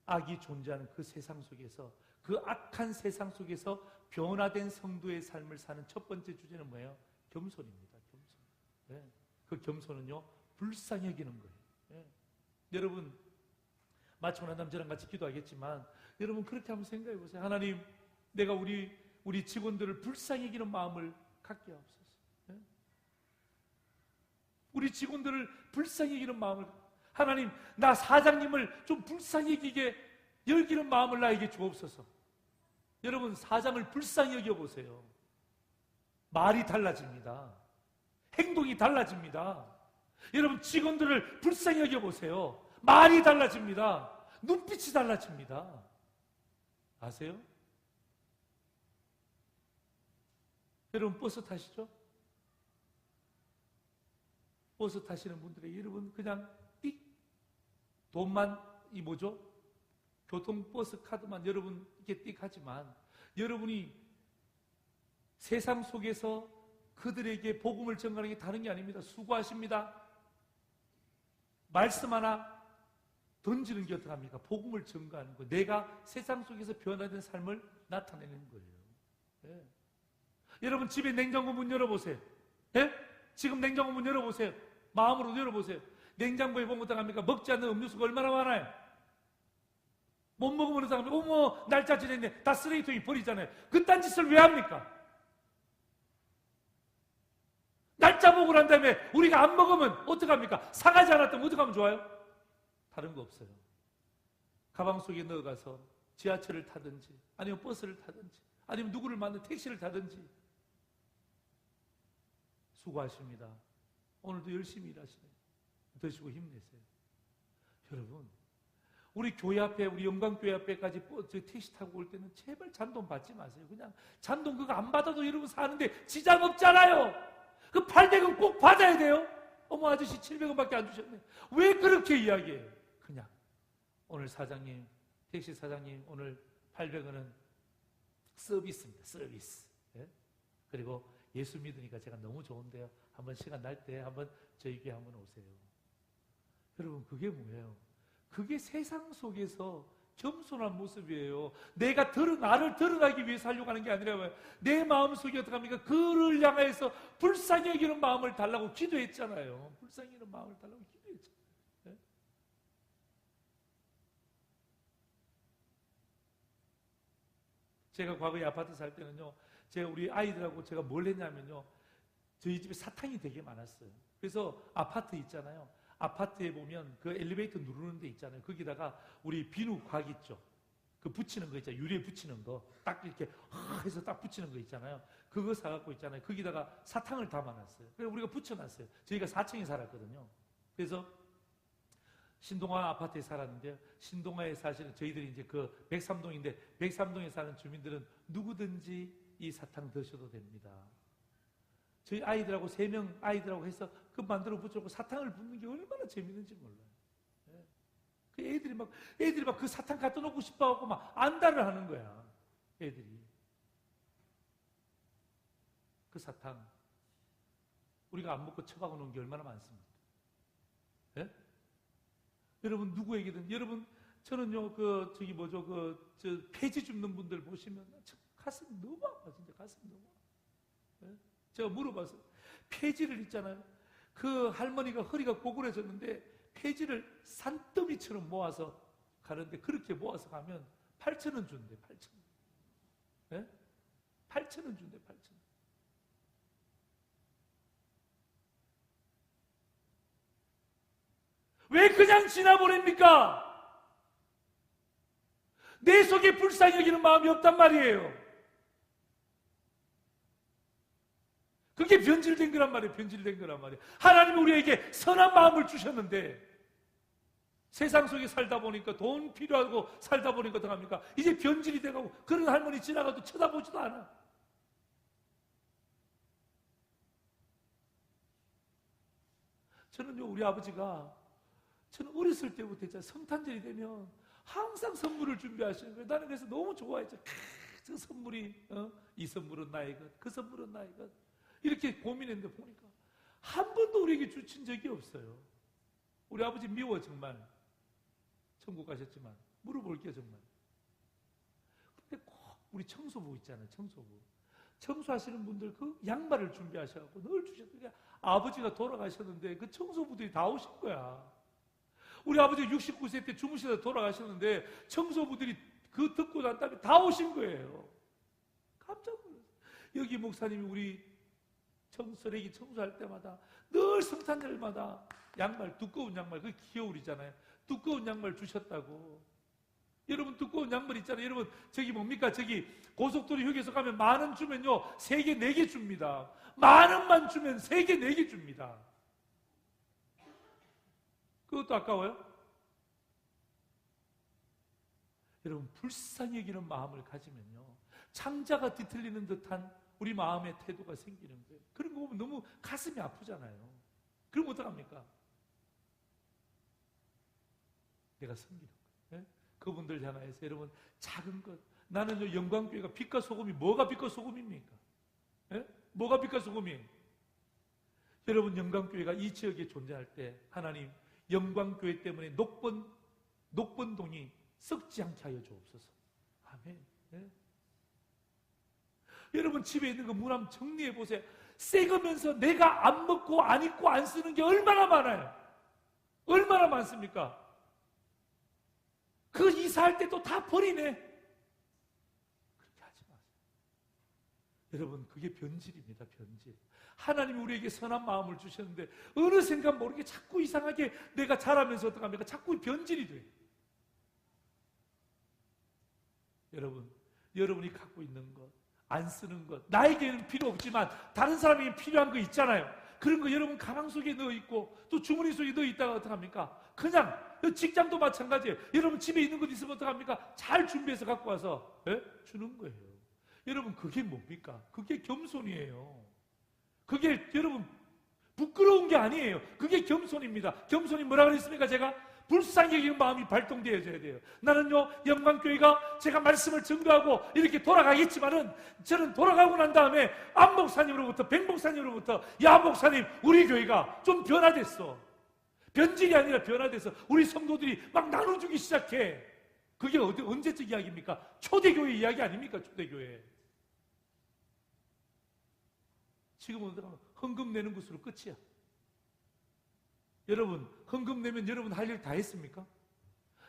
악이 존재하는 그 세상 속에서, 그 악한 세상 속에서 변화된 성도의 삶을 사는 첫 번째 주제는 뭐예요? 겸손입니다. 겸손. 예. 그 겸손은요, 불쌍히 여기는 거예요. 예. 여러분, 마치고 난 다음 저랑 같이 기도하겠지만, 여러분 그렇게 한번 생각해 보세요. 하나님, 내가 우리 직원들을 불쌍히 여기는 마음을 갖게 하옵소서. 예. 우리 직원들을 불쌍히 여기는 마음을, 하나님, 나 사장님을 좀 불쌍히 여기는 마음을 나에게 주옵소서. 여러분, 사장을 불쌍히 여겨보세요. 말이 달라집니다. 행동이 달라집니다. 여러분, 직원들을 불쌍히 여겨보세요. 말이 달라집니다. 눈빛이 달라집니다. 아세요? 여러분, 버스 타시죠? 버스 타시는 분들에게 여러분 그냥 띡 돈만 교통버스 카드만 여러분 이렇게 띡 하지만, 여러분이 세상 속에서 그들에게 복음을 전가하는 게 다른 게 아닙니다. 수고하십니다. 말씀 하나 던지는 게 어떡합니까? 복음을 전가하는 거예요. 내가 세상 속에서 변화된 삶을 나타내는 거예요. 예. 여러분, 집에 냉장고 문 열어보세요. 예? 지금 냉장고 문 열어보세요. 마음으로 열어보세요. 냉장고에 보면 어떡합니까? 먹지 않는 음료수가 얼마나 많아요. 못 먹으면 어떡합니까? 어머, 날짜 지냈네. 다 쓰레기통에 버리잖아요. 그딴 짓을 왜 합니까? 날짜 보고 난 다음에 우리가 안 먹으면 어떡합니까? 사가지 않았다면 어떡하면 좋아요? 다른 거 없어요. 가방 속에 넣어가서 지하철을 타든지, 아니면 버스를 타든지, 아니면 누구를 만나 택시를 타든지. 수고하십니다. 오늘도 열심히 일하시네요. 드시고 힘내세요. 여러분, 우리 교회 앞에, 우리 영광교회 앞에까지 택시 타고 올 때는 제발 잔돈 받지 마세요. 그냥 잔돈 그거 안 받아도 여러분 사는데 지장 없잖아요. 그 800원 꼭 받아야 돼요. 어머, 아저씨 700원밖에 안 주셨네. 왜 그렇게 이야기해요? 그냥 오늘 사장님, 택시 사장님, 오늘 800원은 서비스입니다. 서비스. 예? 그리고 예수 믿으니까 제가 너무 좋은데요. 한번 시간 날 때 한번 저희 교회 한번 오세요. 여러분, 그게 뭐예요? 그게 세상 속에서 겸손한 모습이에요. 나를 드러나기 위해서 하려고 하는 게 아니라 내 마음속에 어떻게 합니까? 그를 향해서 불쌍히 여기는 마음을 달라고 기도했잖아요. 불쌍히 여기는 마음을 달라고 기도했잖아요. 네? 제가 과거에 아파트 살 때는요, 우리 아이들하고 제가 뭘 했냐면요, 저희 집에 사탕이 되게 많았어요. 그래서 아파트 있잖아요. 아파트에 보면 그 엘리베이터 누르는 데 있잖아요. 거기다가 우리 비누곽 있죠. 그 붙이는 거 있잖아요. 유리에 붙이는 거. 딱 이렇게 해서 딱 붙이는 거 있잖아요. 그거 사갖고 있잖아요. 거기다가 사탕을 담아놨어요. 그래서 우리가 붙여놨어요. 저희가 4층에 살았거든요. 그래서 신동아 아파트에 살았는데, 신동아에 사실은 저희들이 이제 그 103동인데 103동에 사는 주민들은 누구든지 이 사탕 드셔도 됩니다. 저희 아이들하고 3명 아이들하고 해서 그 만들어 붙여놓고 사탕을 붓는 게 얼마나 재밌는지 몰라요. 예. 그 애들이 막 그 사탕 갖다 놓고 싶어하고 막 안달을 하는 거야. 애들이. 그 사탕 우리가 안 먹고 처박아 놓은 게 얼마나 많습니까? 예? 여러분, 누구에게든, 여러분, 저는요, 저 폐지 줍는 분들 보시면 가슴이 너무 아파, 진짜 가슴이 너무 아파. 예? 제가 물어봤어요. 폐지를 있잖아요. 그 할머니가 허리가 고꾸라졌는데 폐지를 산더미처럼 모아서 가는데, 그렇게 모아서 가면 8,000원 준대, 8,000원. 예? 8,000원 준대, 8,000원. 왜 그냥 지나버립니까? 내 속에 불쌍히 여기는 마음이 없단 말이에요. 그게 변질된 거란 말이에요. 변질된 거란 말이에요. 하나님은 우리에게 선한 마음을 주셨는데 세상 속에 살다 보니까 돈 필요하고 살다 보니까 어떡합니까? 이제 변질이 돼가고 그런 할머니 지나가도 쳐다보지도 않아. 저는요, 우리 아버지가 저는 어렸을 때부터 진짜 성탄절이 되면 항상 선물을 준비하시는 거예요. 나는 그래서 너무 좋아했죠. 저 선물이 이 선물은 나의 것, 그 선물은 나의 것 이렇게 고민했는데 보니까 한 번도 우리에게 주신 적이 없어요. 우리 아버지 미워 정말. 천국 가셨지만 물어볼게요 정말. 근데 꼭 우리 청소부 있잖아요. 청소부. 청소하시는 분들 그 양말을 준비하셔서 늘 주셨더니 아버지가 돌아가셨는데 그 청소부들이 다 오신 거야. 우리 아버지 69세 때 주무시다 돌아가셨는데 청소부들이 그 듣고 난 다음에 다 오신 거예요. 깜짝 놀랐어요. 여기 목사님이 우리 쓰레기 청소할 때마다 늘 성탄절마다 양말, 두꺼운 양말, 그게 겨울이잖아요. 두꺼운 양말 주셨다고. 여러분 두꺼운 양말 있잖아요. 여러분 저기 뭡니까? 저기 고속도로 휴게소 가면 10,000원 주면요 3개, 4개 줍니다. 10,000원만 주면 3개, 4개 줍니다. 그것도 아까워요? 여러분 불쌍히 여기는 마음을 가지면요 창자가 뒤틀리는 듯한 우리 마음의 태도가 생기는 거예요. 그런 거 보면 너무 가슴이 아프잖아요. 그럼 어떡합니까? 내가 섬기는 거예요. 네? 그분들 향해서 여러분 작은 것 나는요 영광교회가 빛과 소금이 뭐가 빛과 소금입니까? 네? 뭐가 빛과 소금이에요? 여러분 영광교회가 이 지역에 존재할 때 하나님 영광교회 때문에 녹번동이 썩지 않게 하여 주옵소서. 아멘. 네? 여러분 집에 있는 거 문 한번 정리해 보세요. 새 거면서 내가 안 먹고 안 입고 안 쓰는 게 얼마나 많아요. 얼마나 많습니까? 그 이사할 때 또 다 버리네. 그렇게 하지 마세요. 여러분 그게 변질입니다. 변질. 하나님이 우리에게 선한 마음을 주셨는데 어느 순간 모르게 자꾸 이상하게 내가 자라면서 어떡합니까? 자꾸 변질이 돼요. 여러분이 갖고 있는 것, 안 쓰는 것, 나에게는 필요 없지만 다른 사람에게 필요한 거 있잖아요. 그런 거 여러분 가방 속에 넣어 있고 또 주머니 속에 넣어 있다가 어떡합니까? 그냥 직장도 마찬가지예요. 여러분 집에 있는 것 있으면 어떡합니까? 잘 준비해서 갖고 와서 주는 거예요. 여러분 그게 뭡니까? 그게 겸손이에요. 그게 여러분 부끄러운 게 아니에요. 그게 겸손입니다. 겸손이 뭐라 그랬습니까? 제가 불쌍히 여기는 마음이 발동되어져야 돼요. 나는요 영광교회가 제가 말씀을 증거하고 이렇게 돌아가겠지만은 저는 돌아가고 난 다음에 안 목사님으로부터 백 목사님으로부터 야 목사님 우리 교회가 좀 변화됐어. 변질이 아니라 변화돼서 우리 성도들이 막 나눠주기 시작해. 그게 언제적 이야기입니까? 초대교회 이야기 아닙니까? 초대교회. 지금은 헌금 내는 것으로 끝이야. 여러분 헌금 내면 여러분 할 일 다 했습니까?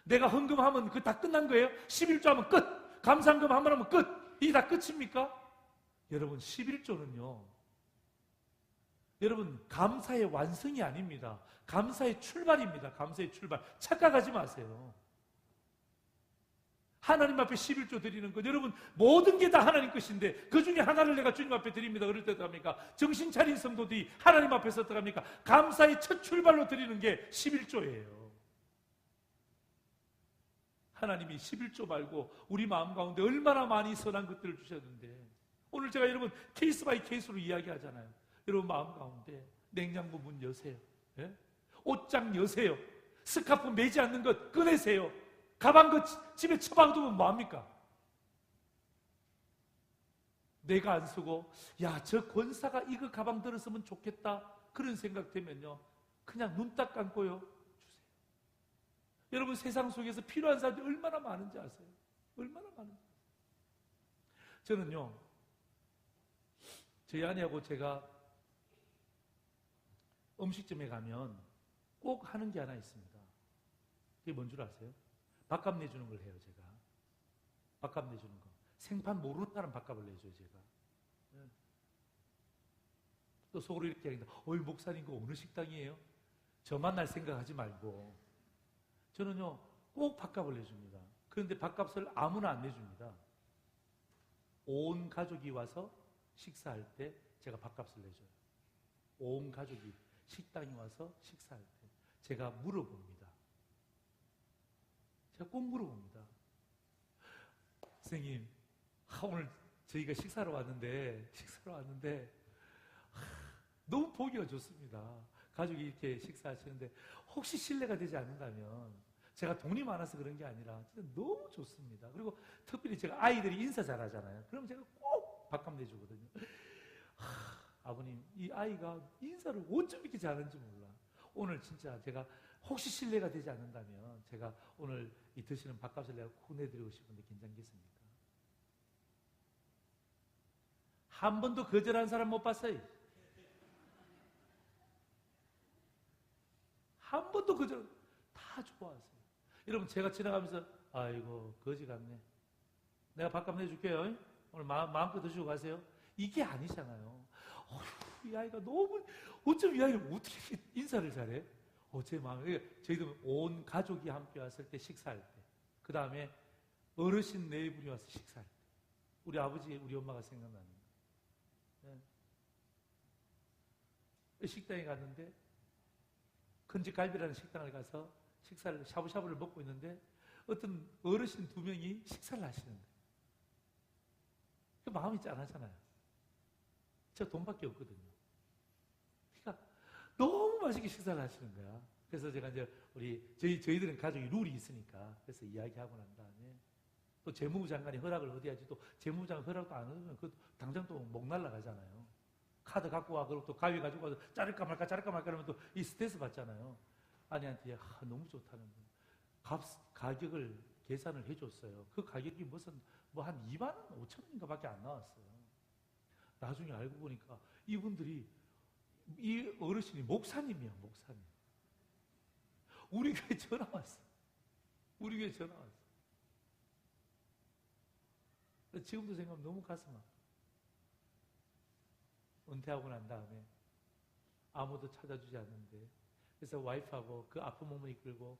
내가 헌금하면 그 다 끝난 거예요? 11조 하면 끝! 감사헌금 한번 하면 끝! 이게 다 끝입니까? 여러분 11조는요 여러분 감사의 완성이 아닙니다. 감사의 출발입니다. 감사의 출발. 착각하지 마세요. 하나님 앞에 11조 드리는 것 여러분 모든 게 다 하나님 것인데 그 중에 하나를 내가 주님 앞에 드립니다. 그럴 때 어떡합니까? 정신 차린 성도들이 하나님 앞에서 어떡합니까? 감사의 첫 출발로 드리는 게 11조예요. 하나님이 11조 말고 우리 마음 가운데 얼마나 많이 선한 것들을 주셨는데 오늘 제가 여러분 케이스 바이 케이스로 이야기하잖아요. 여러분 마음 가운데 냉장고 문 여세요. 예? 옷장 여세요. 스카프 매지 않는 것 꺼내세요. 가방 그 집에 처박아두면 뭐합니까? 내가 안 쓰고 야, 저 권사가 이거 가방 들었으면 좋겠다 그런 생각 되면요 그냥 눈 딱 감고요 주세요. 여러분 세상 속에서 필요한 사람들이 얼마나 많은지 아세요? 얼마나 많은지. 저는요 저희 아내하고 제가 음식점에 가면 꼭 하는 게 하나 있습니다. 그게 뭔 줄 아세요? 밥값 내주는 걸 해요. 제가 밥값 내주는 거. 생판 모르는 사람 밥값을 내줘요. 제가. 또 속으로 이렇게 하긴다. 어이 목사님 그 어느 식당이에요? 저 만날 생각하지 말고. 저는요 꼭 밥값을 내줍니다. 그런데 밥값을 아무나 안 내줍니다. 온 가족이 와서 식사할 때 제가 밥값을 내줘요. 온 가족이 식당에 와서 식사할 때 제가 물어봅니다. 제가 꼭 물어봅니다. 선생님, 오늘 저희가 식사로 왔는데 너무 보기가 좋습니다. 가족이 이렇게 식사하시는데 혹시 실례가 되지 않는다면, 제가 돈이 많아서 그런 게 아니라 진짜 너무 좋습니다. 그리고 특별히 제가 아이들이 인사 잘하잖아요. 그럼 제가 꼭 밥값 내주거든요. 아버님, 이 아이가 인사를 어쩜 이렇게 잘하는지 몰라. 오늘 진짜 제가 혹시 실례가 되지 않는다면 제가 오늘 이 드시는 밥값을 내가 꼭 내드리고 싶은데 괜찮겠습니까? 한 번도 거절한 사람 못 봤어요. 한 번도 거절, 다 좋아하세요. 여러분, 제가 지나가면서 아이고 거지 같네, 내가 밥값 내줄게요, 오늘 마음껏 드시고 가세요, 이게 아니잖아요. 어휴, 이 아이가 너무, 어쩜 이 아이가 어떻게 인사를 잘해? 제 마음에, 저희도 온 가족이 함께 왔을 때 식사할 때, 그 다음에 어르신 네 분이 와서 식사할 때, 우리 아버지, 우리 엄마가 생각나는 거예요. 네. 식당에 갔는데, 큰집갈비라는 식당을 가서 식사를, 샤브샤브를 먹고 있는데 어떤 어르신 2명이 식사를 하시는 거예요. 그 마음이 짠하잖아요. 제가 돈밖에 없거든요. 그러니까 너무 맛있게 식사를 하시는 거야. 그래서 제가 이제 저희들은 가족이 룰이 있으니까, 그래서 이야기하고 난 다음에 또 재무부 장관이 허락을 얻어야지, 또 재무부 장관 허락도 안 얻으면 그 당장 또 목 날라가잖아요. 카드 갖고 와, 그리고 또 가위 가지고 와서 자를까 말까 그러면 또 이 스트레스 받잖아요. 아내한테 너무 좋다는 거. 가격을 계산을 해줬어요. 그 가격이 무슨 한 2만 원 5천 원인가 밖에 안 나왔어요. 나중에 알고 보니까 이분들이, 이 어르신이 목사님이야, 목사님. 우리 교회 전화 왔어. 우리 교회 전화 왔어. 지금도 생각하면 너무 가슴 아파. 은퇴하고 난 다음에 아무도 찾아주지 않는데, 그래서 와이프하고 그 아픈 몸을 이끌고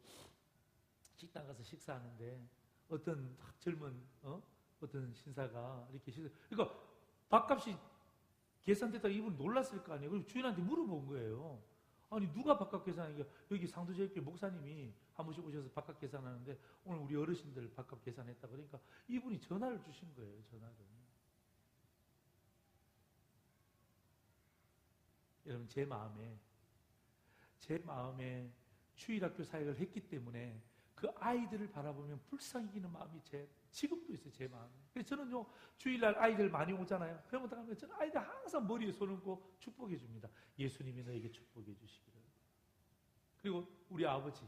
식당 가서 식사하는데, 어떤 젊은 어떤 신사가 이렇게 그러니까 밥값이 계산됐다가 이분 놀랐을 거 아니에요. 그리고 주인한테 물어본 거예요. 아니, 누가 밥값 계산하는 게, 여기 상도제일교회 목사님이 한 번씩 오셔서 밥값 계산하는데 오늘 우리 어르신들 밥값 계산했다 그러니까 이분이 전화를 주신 거예요. 전화를. 여러분, 제 마음에 주일학교 사역을 했기 때문에 그 아이들을 바라보면 불쌍히 여기는 마음이 지금도 있어요, 제 마음에. 그래서 저는요, 주일날 아이들 많이 오잖아요. 그러면 저는 아이들 항상 머리에 손 얹고 축복해 줍니다. 예수님이 너에게 축복해 주시기를. 그리고 우리 아버지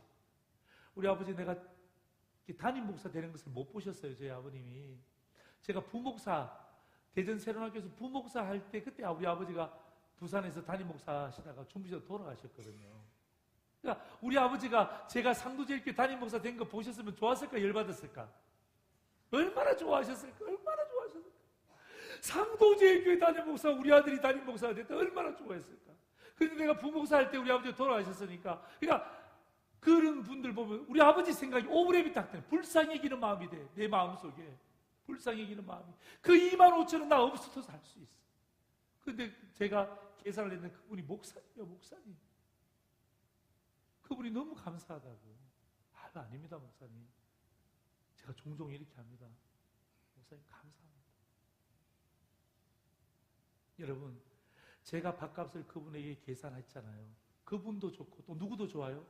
내가 담임 목사 되는 것을 못 보셨어요, 저희 아버님이. 제가 부목사, 대전 세론학교에서 부목사 할 때, 그때 우리 아버지가 부산에서 담임 목사 하시다가 중부에서 돌아가셨거든요. 그러니까 우리 아버지가 제가 상도제일교회 담임 목사 된 거 보셨으면 좋았을까, 열받았을까? 얼마나 좋아하셨을까? 얼마나 좋아하셨을까? 상도제일교회 담임 목사, 우리 아들이 담임 목사가 됐다, 얼마나 좋아했을까? 근데 내가 부목사 할 때 우리 아버지가 돌아가셨으니까, 그러니까 그런 분들 보면 우리 아버지 생각이 오브랩이 딱 되네. 불쌍히 여기는 마음이 돼. 내 마음속에 불쌍히 여기는 마음이. 그 25,000원 나 없어도 살 수 있어. 근데 제가 계산을 했는데 그분이 목사님이야, 목사님. 그분이 너무 감사하다고. 아닙니다, 목사님. 제가 종종 이렇게 합니다. 목사님, 감사합니다. 여러분, 제가 밥값을 그분에게 계산했잖아요. 그분도 좋고, 또 누구도 좋아요?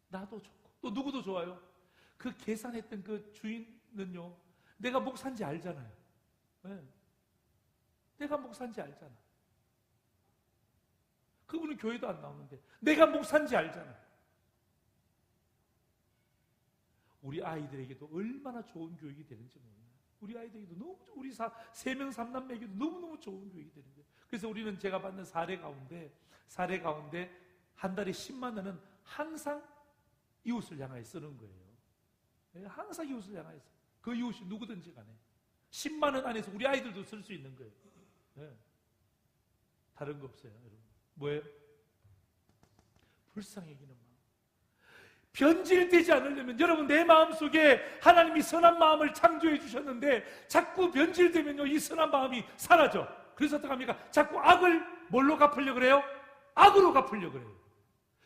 나도 좋고, 또 누구도 좋아요? 그 계산했던 그 주인은요, 내가 목사인지 알잖아요. 네. 내가 목사인지 알잖아. 그분은 교회도 안 나오는데 내가 목사인지 알잖아. 우리 아이들에게도 얼마나 좋은 교육이 되는지 몰라요. 우리 아이들에게도 너무, 우리 3명 3남매에게도 너무너무 좋은 교육이 되는 거예요. 그래서 우리는 제가 받는 사례 가운데 한 달에 10만 원은 항상 이웃을 향하여 쓰는 거예요. 항상 이웃을 향하여 써요. 그 이웃이 누구든지 간에 10만 원 안에서 우리 아이들도 쓸 수 있는 거예요. 네. 다른 거 없어요, 여러분. 뭐예요? 불쌍히 여기는 마음. 변질되지 않으려면, 여러분, 내 마음속에 하나님이 선한 마음을 창조해 주셨는데 자꾸 변질되면요, 이 선한 마음이 사라져. 그래서 어떡합니까? 자꾸 악을 뭘로 갚으려고 그래요? 악으로 갚으려고 그래요.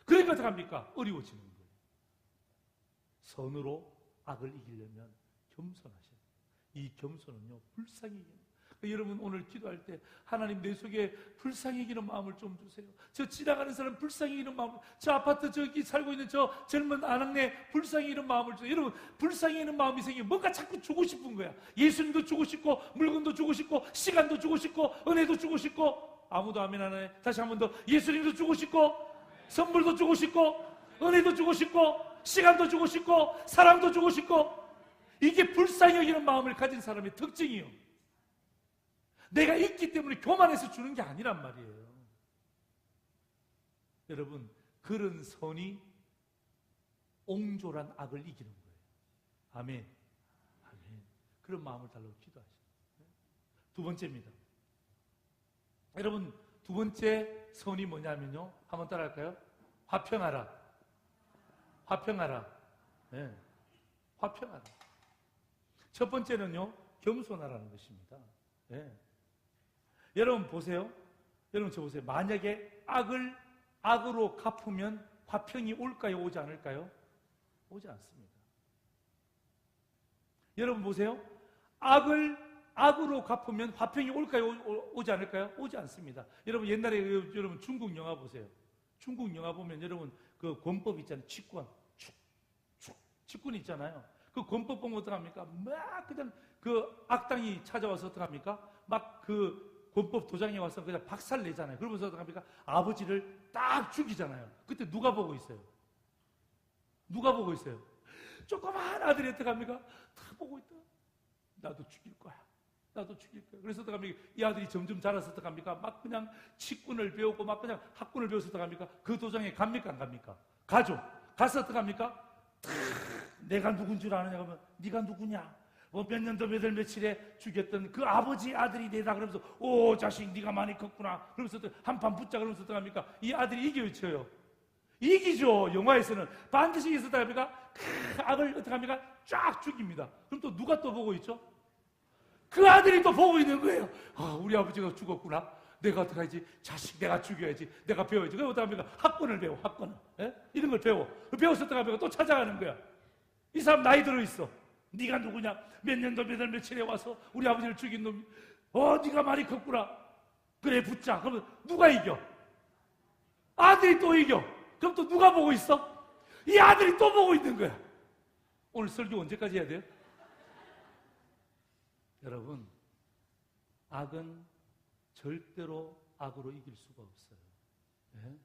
그러니까 어떡합니까? 어려워지는 거예요. 선으로 악을 이기려면 겸손하셔야 돼요. 이 겸손은요, 불쌍히 이기는 거예요. 여러분 오늘 기도할 때 하나님 내 속에 불쌍히 이기는 마음을 좀 주세요. 저 지나가는 사람 불쌍히 이기는 마음을, 저 아파트 저기 살고 있는 저 젊은 아낙네 불쌍히 이기는 마음을 주세요. 여러분 불쌍히 이기는 마음이 생기면 뭔가 자꾸 주고 싶은 거야. 예수님도 주고 싶고 물건도 주고 싶고 시간도 주고 싶고 은혜도 주고 싶고. 아무도 아멘 안 해. 다시 한 번 더. 예수님도 주고 싶고 선물도 주고 싶고 은혜도 주고 싶고 시간도 주고 싶고 사랑도 주고 싶고. 이게 불쌍히 여기는 마음을 가진 사람의 특징이요. 내가 있기 때문에 교만해서 주는 게 아니란 말이에요. 여러분, 그런 선이 옹졸한 악을 이기는 거예요. 아멘. 아멘. 그런 마음을 달라고 기도하시죠. 두 번째입니다. 여러분, 두 번째 선이 뭐냐면요. 한번 따라할까요? 화평하라. 화평하라. 네. 화평하라. 첫 번째는요, 겸손하라는 것입니다. 네. 여러분 보세요. 여러분 저 보세요. 만약에 악을 악으로 갚으면 화평이 올까요? 오지 않을까요? 오지 않습니다. 여러분 보세요. 악을 악으로 갚으면 화평이 올까요? 오지 않을까요? 오지 않습니다. 여러분 옛날에 여러분 중국 영화 보세요. 중국 영화 보면 여러분 그 권법 있잖아요. 직군 있잖아요. 그 권법 보면 어떡합니까? 막 그냥 그 악당이 찾아와서 어떡합니까? 막 그 권법 도장에 와서 그냥 박살 내잖아요. 그러면서 어떡합니까? 아버지를 딱 죽이잖아요. 그때 누가 보고 있어요? 누가 보고 있어요? 조그만 아들이 어떡합니까? 다 보고 있다. 나도 죽일 거야. 나도 죽일 거야. 그래서 어떡합니까? 이 아들이 점점 자라서 어떡합니까? 막 그냥 치군을 배우고 막 그냥 학군을 배워서 어떡합니까? 그 도장에 갑니까? 안 갑니까? 가죠. 가서 어떡합니까? 내가 누군 줄 아느냐? 그러면 네가 누구냐? 몇 년도 몇 월 며칠에 죽였던 그 아버지 아들이 내다. 그러면서 오 자식 네가 많이 컸구나. 그러면서 한판 붙자. 그러면서 어떡합니까? 이 아들이 이겨쳐요. 이기죠. 영화에서는 반드시 이기서 어떡합니까? 악을 어떡합니까? 쫙 죽입니다. 그럼 또 누가 또 보고 있죠? 그 아들이 또 보고 있는 거예요. 아, 우리 아버지가 죽었구나. 내가 어떡하지? 자식 내가 죽여야지. 내가 배워야지. 그럼 어떡합니까? 학권을 배워. 학권을. 예? 이런 걸 배워. 배워서 어떡합니까? 또 찾아가는 거야. 이 사람 나이 들어있어. 네가 누구냐? 몇 년도 몇 월 며칠에 와서 우리 아버지를 죽인 놈이. 네가 많이 컸구나. 그래 붙자. 그러면 누가 이겨? 아들이 또 이겨. 그럼 또 누가 보고 있어? 이 아들이 또 보고 있는 거야. 오늘 설교 언제까지 해야 돼요? 여러분, 악은 절대로 악으로 이길 수가 없어요. 네?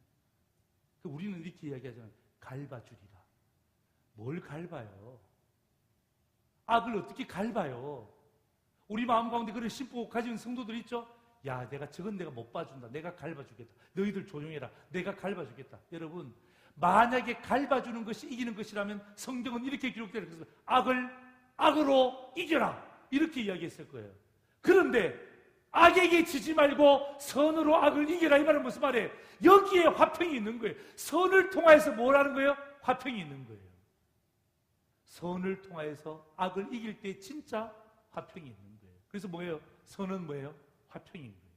우리는 이렇게 이야기하잖아요. 갈바주리라. 뭘 갈바요? 악을 어떻게 갈바요? 우리 마음 가운데 그런 심보 가진 성도들 있죠? 야, 저건 내가 못 봐준다. 내가 갈바주겠다. 너희들 조용해라. 내가 갈바주겠다. 여러분, 만약에 갈바주는 것이 이기는 것이라면 성경은 이렇게 기록되어 있어요. 악을 악으로 이겨라. 이렇게 이야기했을 거예요. 그런데 악에게 지지 말고 선으로 악을 이겨라. 이 말은 무슨 말이에요? 여기에 화평이 있는 거예요. 선을 통해서 뭘 하는 거예요? 화평이 있는 거예요. 선을 통해서 악을 이길 때 진짜 화평이 있는 거예요. 그래서 뭐예요? 선은 뭐예요? 화평인 거예요.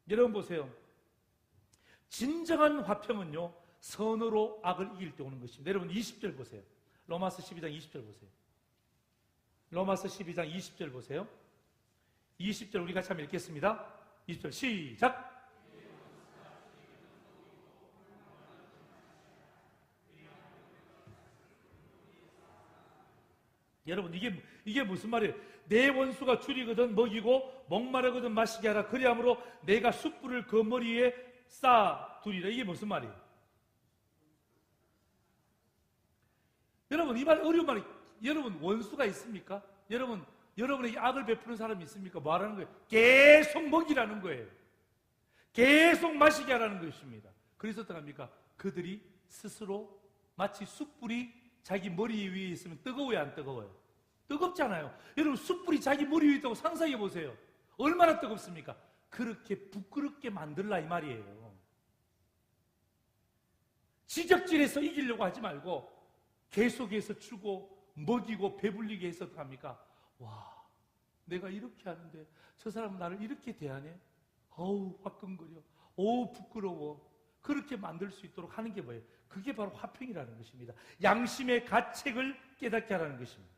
여러분 보세요. 진정한 화평은요, 선으로 악을 이길 때 오는 것입니다. 여러분 20절 보세요. 로마서 12장 20절 보세요. 로마서 12장 20절 보세요. 20절 우리 같이 한번 읽겠습니다. 20절 시작. 여러분 이게 무슨 말이에요? 내 원수가 줄이거든 먹이고 목마르거든 마시게 하라. 그리함으로 내가 숯불을 그 머리에 쌓아두리라. 이게 무슨 말이에요? 여러분 이 말 어려운 말이. 여러분 원수가 있습니까? 여러분에게 악을 베푸는 사람이 있습니까? 뭐 하라는 거예요? 계속 먹이라는 거예요. 계속 마시게 하라는 것입니다. 그래서 어떡합니까? 그들이 스스로 마치 숯불이 자기 머리 위에 있으면 뜨거워요, 안 뜨거워요? 뜨겁잖아요. 여러분 숯불이 자기 머리 위에 있다고 상상해 보세요. 얼마나 뜨겁습니까? 그렇게 부끄럽게 만들라 이 말이에요. 지적질해서 이기려고 하지 말고 계속해서 주고 먹이고 배불리게 해서 어떡합니까? 와, 내가 이렇게 하는데 저 사람은 나를 이렇게 대하네? 어우 화끈거려. 어우 부끄러워. 그렇게 만들 수 있도록 하는 게 뭐예요? 그게 바로 화평이라는 것입니다. 양심의 가책을 깨닫게 하라는 것입니다.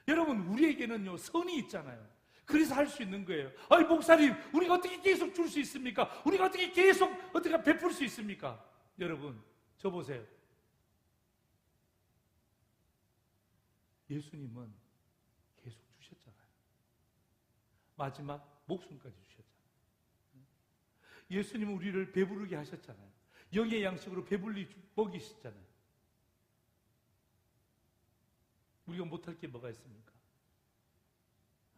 여러분, 우리에게는요, 선이 있잖아요. 그래서 할 수 있는 거예요. 아니, 목사님, 우리가 어떻게 계속 줄 수 있습니까? 우리가 어떻게 계속, 어떻게 베풀 수 있습니까? 여러분, 저 보세요. 예수님은 계속 주셨잖아요. 마지막 목숨까지 주셨잖아요. 예수님은 우리를 배부르게 하셨잖아요. 영의 양식으로 배불리 먹이셨잖아요. 우리가 못할 게 뭐가 있습니까?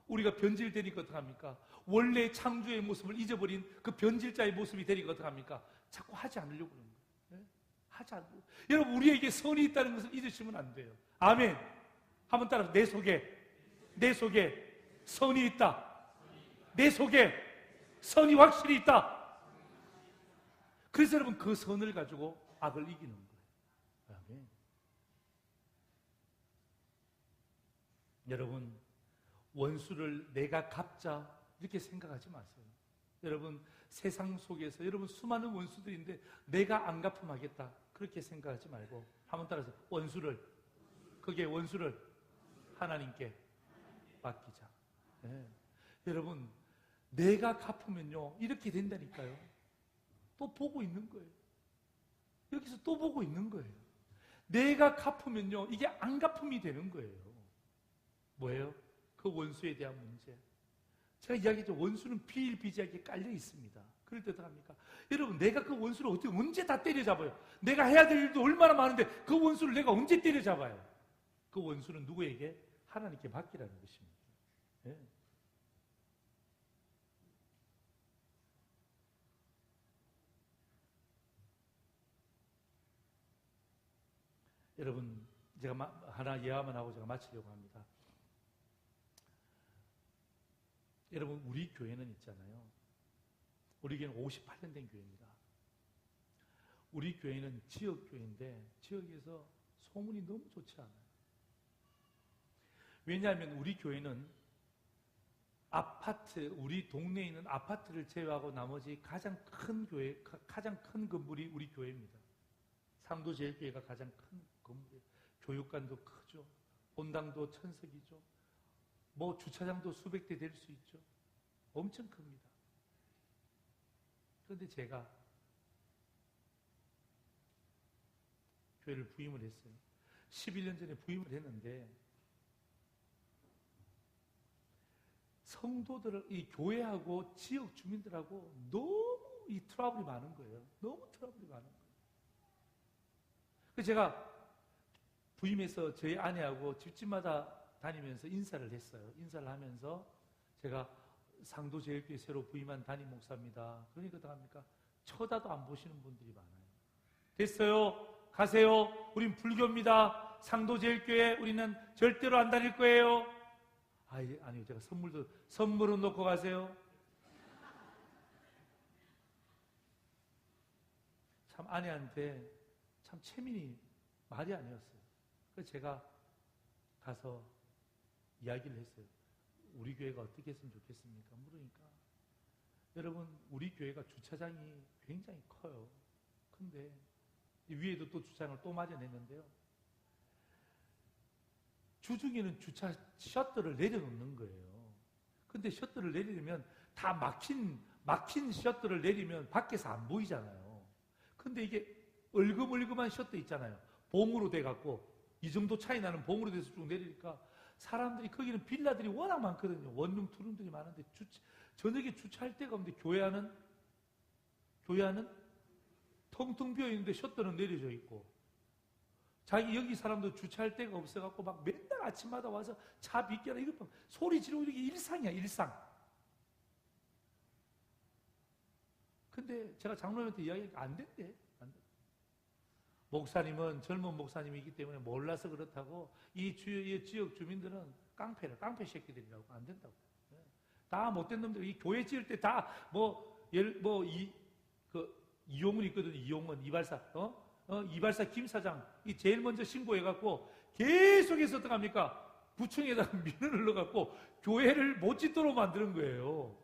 우리가 변질되니까 어떡합니까? 원래 창조의 모습을 잊어버린 그 변질자의 모습이 되니까 어떡합니까? 자꾸 하지 않으려고 그러는 거예요. 네? 하지 않으려고. 여러분, 우리에게 선이 있다는 것을 잊으시면 안 돼요. 아멘. 한번 따라서 내 속에 선이 있다. 내 속에 선이 확실히 있다. 그래서 여러분, 그 선을 가지고 악을 이기는 거예요. 아멘. 여러분, 원수를 내가 갚자 이렇게 생각하지 마세요. 여러분, 세상 속에서 여러분 수많은 원수들인데 내가 안 갚음하겠다 그렇게 생각하지 말고 한번 따라서 원수를 하나님께 맡기자. 네. 여러분, 내가 갚으면요 이렇게 된다니까요. 또 보고 있는 거예요. 여기서 또 보고 있는 거예요. 내가 갚으면요 이게 안 갚음이 되는 거예요. 뭐예요? 그 원수에 대한 문제. 제가 이야기했죠. 원수는 비일비재하게 깔려 있습니다. 그럴 때 어떡합니까? 여러분, 내가 그 원수를 어떻게 언제 다 때려잡아요? 내가 해야 될 일도 얼마나 많은데 그 원수를 내가 언제 때려잡아요? 그 원수는 누구에게? 하나님께 맡기라는 것입니다. 네. 여러분, 제가 하나 예화만 하고 제가 마치려고 합니다. 여러분, 우리 교회는 있잖아요. 우리 교회는 58년 된 교회입니다. 우리 교회는 지역교회인데 지역에서 소문이 너무 좋지 않아요. 왜냐하면 우리 교회는 아파트, 우리 동네에 있는 아파트를 제외하고 나머지 가장 큰 교회, 가장 큰 건물이 우리 교회입니다. 상도제일교회가 가장 큰 건물이에요. 교육관도 크죠. 본당도 천석이죠. 뭐 주차장도 수백 대 될 수 있죠. 엄청 큽니다. 그런데 제가 교회를 부임을 했어요. 11년 전에 부임을 했는데 성도들을, 이 교회하고 지역 주민들하고 너무 이 트러블이 많은 거예요. 너무 트러블이 많은 거예요. 그래서 제가 부임해서 저희 아내하고 집집마다 다니면서 인사를 했어요. 인사를 하면서 제가 상도제일교회 새로 부임한 담임 목사입니다. 그러니까 어떡합니까? 쳐다도 안 보시는 분들이 많아요. 됐어요. 가세요. 우린 불교입니다. 상도제일교회 우리는 절대로 안 다닐 거예요. 아니요. 제가 선물은 놓고 가세요. 참 아내한테 참 체면이 말이 아니었어요. 그래서 제가 가서 이야기를 했어요. 우리 교회가 어떻게 했으면 좋겠습니까? 물으니까 여러분, 우리 교회가 주차장이 굉장히 커요. 근데 위에도 또 주차장을 또 마련했는데요. 주중에는 주차 셔터를 내려놓는 거예요. 근데 셔터를 내리려면 다 막힌 셔터를 내리면 밖에서 안 보이잖아요. 근데 이게 얼금얼금한 셔터 있잖아요. 봉으로 돼갖고 이 정도 차이 나는 봉으로 돼서 쭉 내리니까 사람들이, 거기는 빌라들이 워낙 많거든요. 원룸, 투룸들이 많은데 저녁에 주차할 데가 없는데 교회 안은 텅텅 비어 있는데 셔터는 내려져 있고, 자기 여기 사람도 주차할 데가 없어갖고 막 맨날 아침마다 와서 차 비켜라 이거 소리 지르고 이게 일상이야, 일상. 근데 제가 장로님한테 이야기하니까 안 된대. 목사님은 젊은 목사님이기 때문에 몰라서 그렇다고, 이 지역 주민들은 깡패 새끼들이라고 안 된다고. 다 못된 놈들, 이 교회 지을 때 다 이용은 있거든요. 이발사, 이발사 김 사장, 이 제일 먼저 신고해갖고 계속해서 어떡합니까? 구청에다가 민원을 넣어갖고 교회를 못 짓도록 만드는 거예요.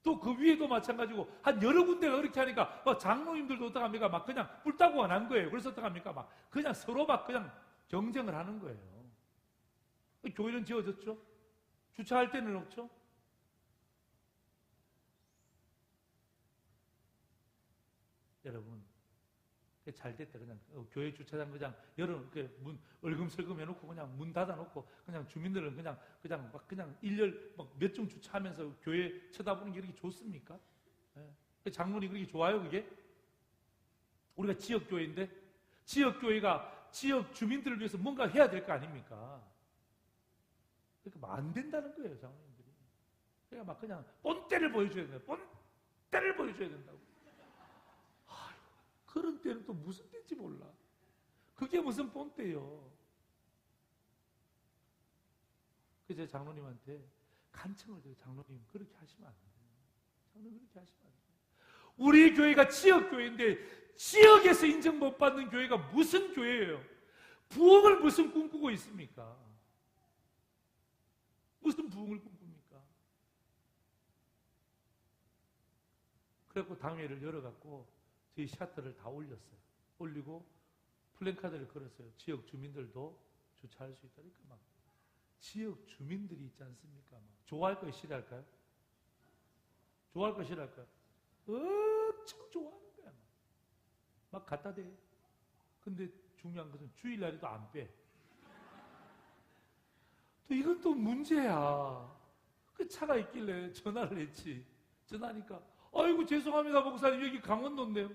또 그 위에도 마찬가지고 한 여러 군데가 그렇게 하니까 막 장로님들도 어떡합니까? 막 그냥 뿔따고 안 한 거예요. 그래서 어떡합니까? 막 그냥 서로 막 그냥 경쟁을 하는 거예요. 교회는 지어졌죠? 주차할 데는 없죠? 여러분, 잘 됐다. 그냥 교회 주차장 그냥 문 얼금설금 해놓고 그냥 문 닫아놓고 그냥 주민들은 그냥 일렬 몇 중 주차하면서 교회 쳐다보는 게 이렇게 좋습니까? 예. 장로님 그렇게 좋아요, 그게? 우리가 지역교회인데 지역교회가 지역 주민들을 위해서 뭔가 해야 될 거 아닙니까? 그러니까 안 된다는 거예요, 장로님들이. 그러니까 막 그냥 본때를 보여줘야 된다. 본때를 보여줘야 된다고. 아유, 그런 때는 또 무슨 때인지 몰라. 그게 무슨 본때요. 그래서 장로님한테 간청을 드려요. 장로님 그렇게 하시면 안 돼요. 장로님 그렇게 하시면 안 돼요. 우리 교회가 지역교회인데 지역에서 인정 못 받는 교회가 무슨 교회예요? 부흥을 무슨 꿈꾸고 있습니까? 무슨 부흥을 꿈꿉니까? 그래갖고 당회를 열어갖고 저희 샤터를 다 올렸어요. 올리고 플랜카드를 걸었어요. 지역 주민들도 주차할 수 있다. 그러니까 막 지역 주민들이 있지 않습니까? 막 좋아할까요? 싫어할까요? 좋아할까요? 싫어할까요? 엄청 좋아하는 거야. 막 갖다 대. 근데 중요한 것은 주일날에도 안 빼. 또 이건 또 문제야. 그 차가 있길래 전화를 했지. 전화하니까 아이고 죄송합니다 목사님 여기 강원도인데요.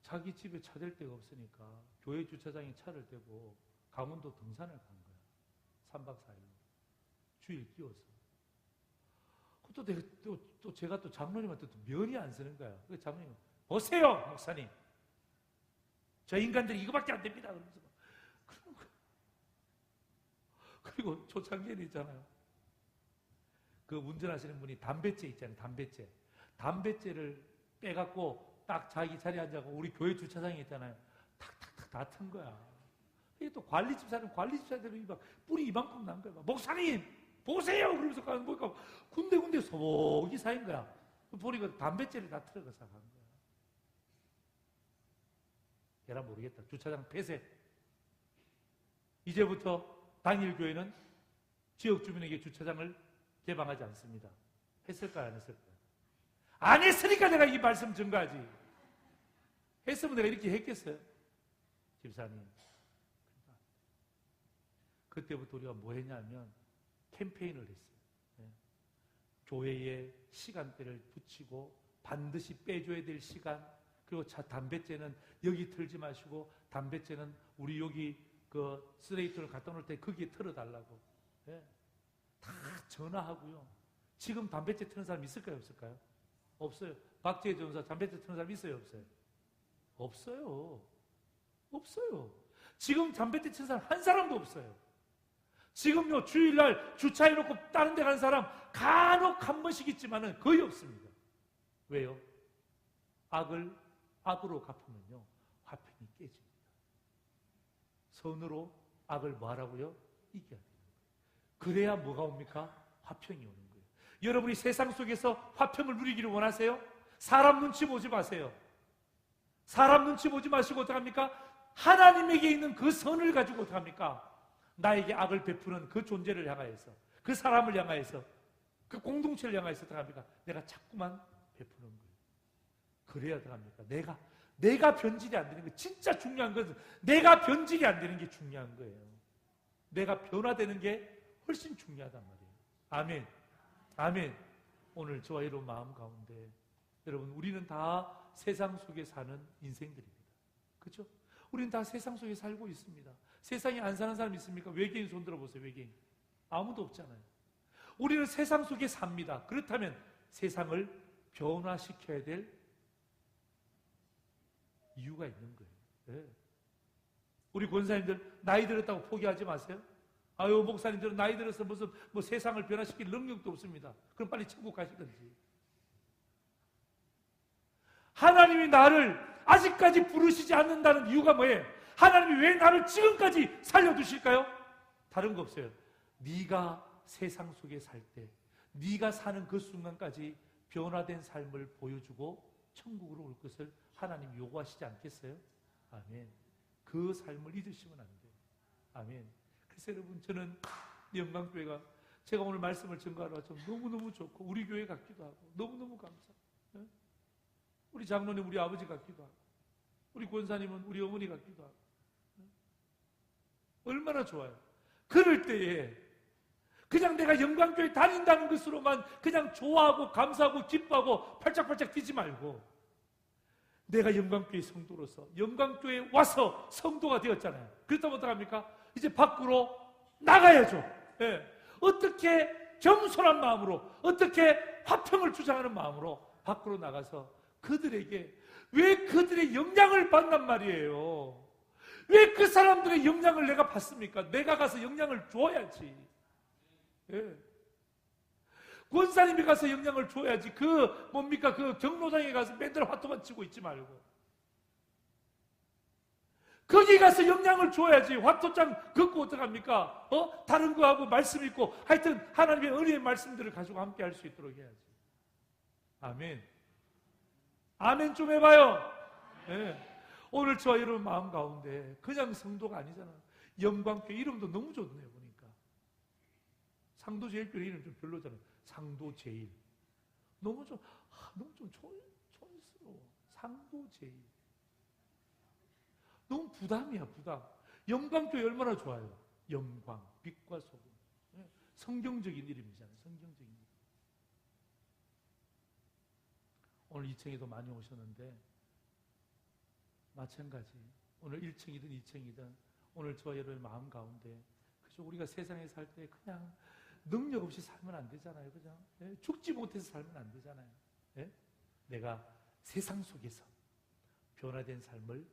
자기 집에 차 댈 데가 없으니까 교회 주차장에 차를 대고 강원도 등산을 간 거야. 3박 4일로. 주일 끼워서. 또 제가 또 장로님한테 또 면이 안 서는 거야. 그래서 장로님 보세요 목사님. 저 인간들이 이거밖에 안 됩니다. 그러면서 그런 거야. 그리고 초창기에는 있잖아요. 그 운전하시는 분이 담뱃재 있잖아요. 담뱃재를 빼갖고 딱 자기 자리에 앉아서 우리 교회 주차장에 있잖아요. 탁탁탁 다 튼 거야. 이게 또 관리집사들이 막 뿔이 이만큼 난 거야. 목사님 보세요. 그러면서 가는 보니까 군데군데 소복이 쌓인 거야. 보니까 담뱃재를 다 틀어서 간 거야. 얘라 모르겠다. 주차장 폐쇄. 이제부터 당일 교회는 지역 주민에게 주차장을 개방하지 않습니다. 했을까요? 안 했을까요? 안 했으니까 내가 이 말씀 전가하지. 했으면 내가 이렇게 했겠어요? 집사님. 그때부터 우리가 뭐 했냐면 캠페인을 했어요. 교회에 시간대를 붙이고 반드시 빼줘야 될 시간, 그리고 담뱃재는 여기 틀지 마시고 담뱃재는 우리 여기 그 쓰레기통을 갖다 놓을 때 거기에 틀어달라고. 다 전화하고요. 지금 담뱃재 트는 사람 있을까요? 없을까요? 없어요. 박재희 전사 담뱃재 트는 사람 있어요? 없어요? 없어요. 없어요. 지금 담뱃재 트는 사람 한 사람도 없어요. 지금요 주일날 주차해놓고 다른 데 가는 사람 간혹 한 번씩 있지만은 거의 없습니다. 왜요? 악으로 갚으면요 화평이 깨집니다. 선으로 악을 뭐 하라고요? 이겨야 돼요. 그래야 뭐가 옵니까? 화평이 오는 거예요. 여러분이 세상 속에서 화평을 누리기를 원하세요? 사람 눈치 보지 마세요. 사람 눈치 보지 마시고 어떡합니까? 하나님에게 있는 그 선을 가지고 어떡합니까? 나에게 악을 베푸는 그 존재를 향하여서, 그 사람을 향하여서, 그 공동체를 향하여서 어떡합니까? 내가 자꾸만 베푸는 거예요. 그래야 어떡합니까? 내가 변질이 안 되는 거. 진짜 중요한 것은 내가 변질이 안 되는 게 중요한 거예요. 내가 변화되는 게 훨씬 중요하단 말이에요. 아멘. 아멘. 오늘 저와 여러분 마음 가운데 여러분 우리는 다 세상 속에 사는 인생들입니다. 그렇죠? 우리는 다 세상 속에 살고 있습니다. 세상에 안 사는 사람 있습니까? 외계인 손 들어보세요. 외계인. 아무도 없잖아요. 우리는 세상 속에 삽니다. 그렇다면 세상을 변화시켜야 될 이유가 있는 거예요. 네. 우리 권사님들 나이 들었다고 포기하지 마세요. 아유 목사님들은 나이 들어서 무슨 세상을 변화시킬 능력도 없습니다. 그럼 빨리 천국 가시든지. 하나님이 나를 아직까지 부르시지 않는다는 이유가 뭐예요? 하나님이 왜 나를 지금까지 살려두실까요? 다른 거 없어요. 네가 세상 속에 살 때 네가 사는 그 순간까지 변화된 삶을 보여주고 천국으로 올 것을 하나님 요구하시지 않겠어요? 아멘. 그 삶을 잊으시면 안 돼요. 아멘. 그래서 여러분, 저는 영광교회가 제가 오늘 말씀을 증거하러 왔지만 너무너무 좋고 우리 교회 같기도 하고 너무너무 감사해요. 우리 장로님 우리 아버지 같기도 하고 우리 권사님은 우리 어머니 같기도 하고 얼마나 좋아요. 그럴 때에 그냥 내가 영광교회 다닌다는 것으로만 그냥 좋아하고 감사하고 기뻐하고 팔짝팔짝 뛰지 말고 내가 영광교회 성도로서 영광교회에 와서 성도가 되었잖아요. 그렇다면 어떡합니까? 이제 밖으로 나가야죠. 예. 어떻게 겸손한 마음으로, 어떻게 화평을 주장하는 마음으로 밖으로 나가서 그들에게 왜 그들의 영향을 받단 말이에요? 왜 그 사람들의 영향을 내가 받습니까? 내가 가서 영향을 줘야지. 예. 권사님이 가서 영향을 줘야지. 그 경로장에 가서 맨날 화투만 치고 있지 말고 거기 가서 영향을 줘야지. 화투장 긋고 어떡합니까? 다른 거하고 말씀 있고 하여튼 하나님의 은혜의 말씀들을 가지고 함께 할 수 있도록 해야지. 아멘. 아멘 좀 해봐요. 네. 오늘 저와 여러분 마음 가운데 그냥 성도가 아니잖아요. 영광교회 이름도 너무 좋네요. 보니까 상도제일교회 이름 좀 별로잖아요. 상도제일 너무 좀 촌스러워. 상도제일 너무 부담이야. 부담. 영광교회 얼마나 좋아요. 영광, 빛과 소금. 성경적인 이름이잖아요. 성경적인 이름. 오늘 2층에도 많이 오셨는데 마찬가지. 오늘 1층이든 2층이든 오늘 저와 여러분의 마음 가운데 그죠? 우리가 세상에 살 때 그냥 능력 없이 살면 안 되잖아요. 그죠? 죽지 못해서 살면 안 되잖아요. 내가 세상 속에서 변화된 삶을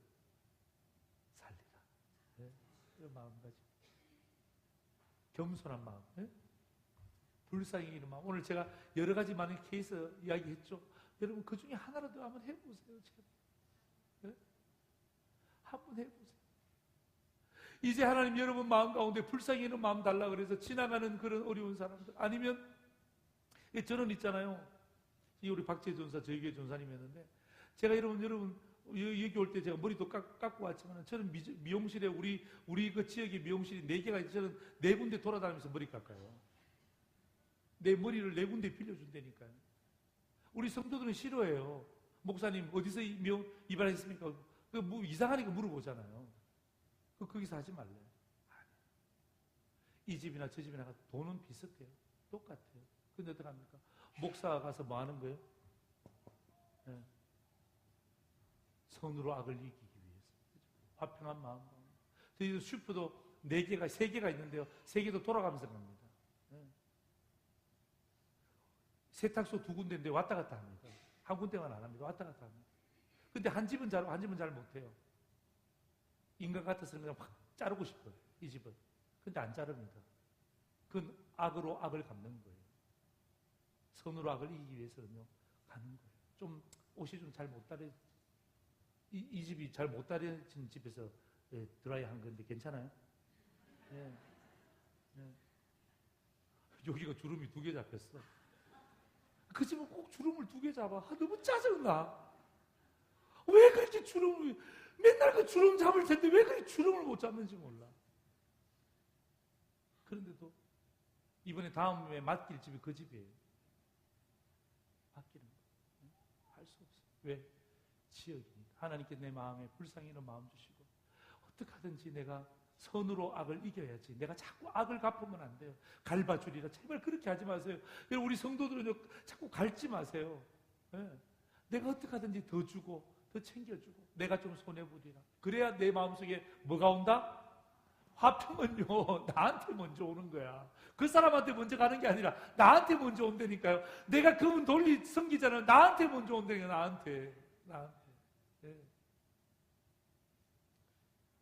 살리라. 그런 마음가짐. 겸손한 마음. 불쌍히 여기는 마음. 오늘 제가 여러 가지 많은 케이스 이야기했죠. 여러분 그 중에 하나라도 한번 해보세요. 한번 해보세요. 이제 하나님 여러분 마음 가운데 불쌍히 여기는 마음 달라 그래서 지나가는 그런 어려운 사람들 아니면 저는 있잖아요. 우리 박재 전사 저희 교회 전사님이었는데 제가 여러분 여기 올 때 제가 머리도 깎고 왔지만 저는 미용실에 우리 그 지역에 미용실이 4개가 있어서 저는 4군데 돌아다니면서 머리 깎아요. 내 머리를 4군데 빌려준다니까요. 우리 성도들은 싫어해요. 목사님 어디서 이발했습니까? 이상하니까 물어보잖아요. 거기서 하지 말래요. 이 집이나 저 집이나 돈은 비슷해요. 똑같아요. 근데 어떡합니까? 목사가 가서 뭐 하는 거예요? 선으로 악을 이기기 위해서. 화평한 마음. 저희 슈퍼도 3개가 있는데요. 3개도 돌아가면서 갑니다. 세탁소 2군데인데 왔다 갔다 합니다. 한 군데만 안 합니다. 왔다 갔다 합니다. 근데 한 집은 잘하고 한 집은 잘 못해요. 인간 같아서는 그냥 확 자르고 싶어요. 이 집은. 근데 안 자릅니다. 그건 악으로 악을 갚는 거예요. 선으로 악을 이기기 위해서는요. 가는 거예요. 좀 옷이 좀 잘 못 따르 이 집이 잘 못 따르진 집에서 드라이 한 건데 괜찮아요? 네. 여기가 주름이 2개 잡혔어. 그 집은 꼭 주름을 2개 잡아. 너무 짜증나. 왜 그렇게 주름을 맨날 그 주름 잡을 텐데 왜 그렇게 주름을 못 잡는지 몰라. 그런데도 이번에 다음에 맡길 집이 그 집이에요. 맡기는 거. 할 수 없어요. 왜? 지역이니까. 하나님께 내 마음에 불쌍히 있는 마음 주시고 어떻게 하든지 내가 선으로 악을 이겨야지. 내가 자꾸 악을 갚으면 안 돼요. 갈바주리라. 제발 그렇게 하지 마세요. 우리 성도들은 자꾸 갈지 마세요. 내가 어떻게 하든지 더 주고 더 챙겨주고 내가 좀 손해보리라. 그래야 내 마음속에 뭐가 온다? 화평은요 나한테 먼저 오는 거야. 그 사람한테 먼저 가는 게 아니라 나한테 먼저 온다니까요. 내가 그분 섬기잖아요. 나한테 먼저 온다니까. 나한테.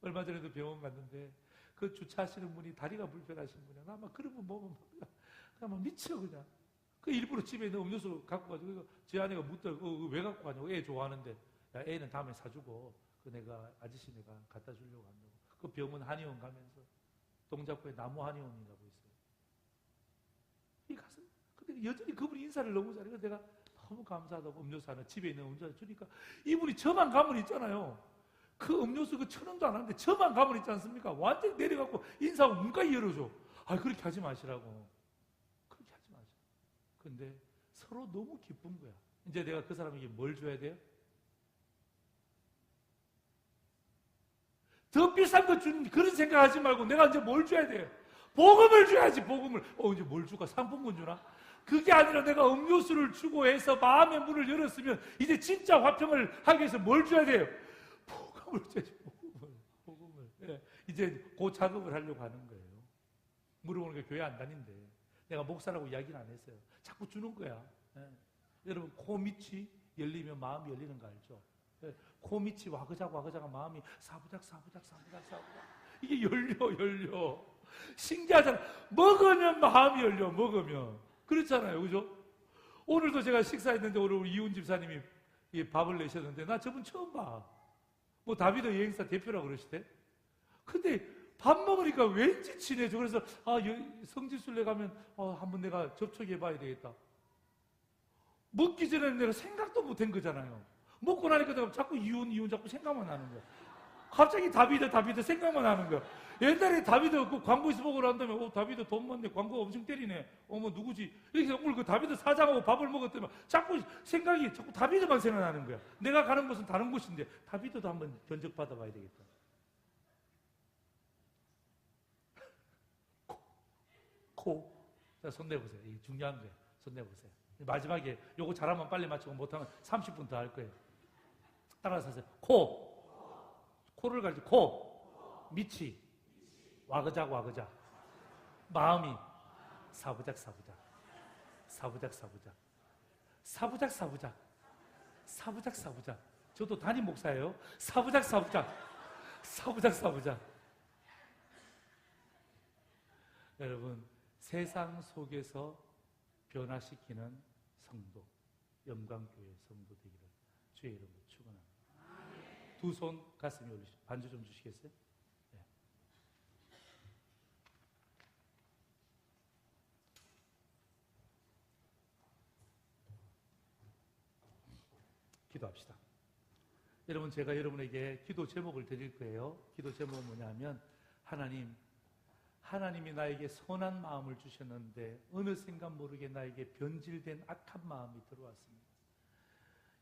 얼마 전에도 병원 갔는데 그 주차하시는 분이 다리가 불편하신 분이야. 나 막 그런 거 보면 막 미쳐 그냥. 그 일부러 집에 있는 음료수 갖고 가지고 제 아내가 묻더라고. 왜 갖고 가냐고. 애 좋아하는데 야 애는 다음에 사주고 내가 아저씨 내가 갖다 주려고 한다고. 그 병원 한의원 가면서 동작구에 나무 한의원이라고 있어요. 근데 여전히 그분이 인사를 너무 잘해요. 내가 너무 감사하다고 음료수 하나, 집에 있는 음료수 하나 주니까 이분이 저만 가면 있잖아요. 그 음료수 그 1,000원도 안 하는데 저만 가면 있지 않습니까? 완전히 내려갖고 인사하고 문까지 열어줘. 그렇게 하지 마시라고. 그렇게 하지 마시라고. 근데 서로 너무 기쁜 거야. 이제 내가 그 사람에게 뭘 줘야 돼요? 더 비싼 거 준 그런 생각하지 말고 내가 이제 뭘 줘야 돼요? 복음을 줘야지. 복음을. 이제 뭘 줄까? 상품권 주나? 그게 아니라 내가 음료수를 주고 해서 마음의 문을 열었으면 이제 진짜 화평을 하기 위해서 뭘 줘야 돼요? 복음을 줘야지. 복음을. 예. 이제 그 작업을 하려고 하는 거예요. 물어보는 게 교회 안 다닌대. 내가 목사라고 이야기는 안 했어요. 자꾸 주는 거야. 예. 여러분 코 밑이 열리면 마음이 열리는 거 알죠? 예. 코 밑이 와그작가 마음이 사부작 이게 열려. 신기하잖아. 먹으면 마음이 열려. 먹으면. 그렇잖아요. 그죠? 오늘도 제가 식사했는데 오늘 이훈 집사님이 밥을 내셨는데 나 저분 처음 봐. 뭐 다비드 여행사 대표라고 그러시대. 근데 밥 먹으니까 왠지 친해져. 그래서 성지순례 가면 한번 내가 접촉해 봐야 되겠다. 먹기 전에는 내가 생각도 못 한 거잖아요. 먹고 나니까 내가 자꾸 이훈 자꾸 생각만 나는 거야. 갑자기 다비드 생각만 나는 거야. 옛날에 다비드 그 광고에서 보고 난 다음에 다비드 돈 많네. 광고 엄청 때리네. 뭐 누구지? 이렇게 오늘 그 다비드 사장하고 밥을 먹었더니 자꾸 다비드만 생각나는 거야. 내가 가는 곳은 다른 곳인데 다비드도 한번 견적받아 봐야 되겠다. 코. 자, 손 내보세요. 이게 중요한 거예요. 손 내보세요. 마지막에 요거 잘하면 빨리 맞추고 못하면 30분 더 할 거예요. 따라서 하세요. 코. 코를 가지고 코. 밑이. 와그작. 마음이. 사부작. 저도 담임 목사예요. 사부작. 여러분, 세상 속에서 변화시키는 성도, 영광교회 성도 되기를 주의 이름으로 축원합니다. 두 손 가슴에 올리시고 반주 좀 주시겠어요? 네. 기도합시다. 여러분, 제가 여러분에게 기도 제목을 드릴 거예요. 기도 제목은 뭐냐면 하나님이 나에게 선한 마음을 주셨는데 어느샌가 모르게 나에게 변질된 악한 마음이 들어왔습니다.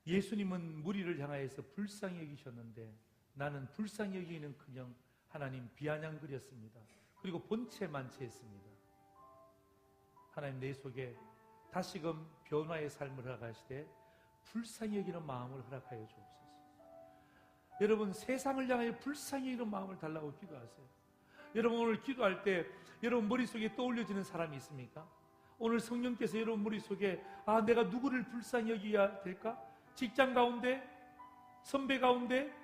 예수님은 무리를 향하여서 불쌍히 여기셨는데 나는 불쌍히 여기는커녕 하나님 비아냥거렸습니다. 그리고 본체만체했습니다. 하나님 내 속에 다시금 변화의 삶을 허락하시되 불쌍히 여기는 마음을 허락하여 주옵소서. 여러분, 세상을 향하여 불쌍히 여기는 마음을 달라고 기도하세요. 여러분, 오늘 기도할 때 여러분 머릿속에 떠올려지는 사람이 있습니까? 오늘 성령께서 여러분 머릿속에 내가 누구를 불쌍히 여기야 될까? 직장 가운데, 선배 가운데,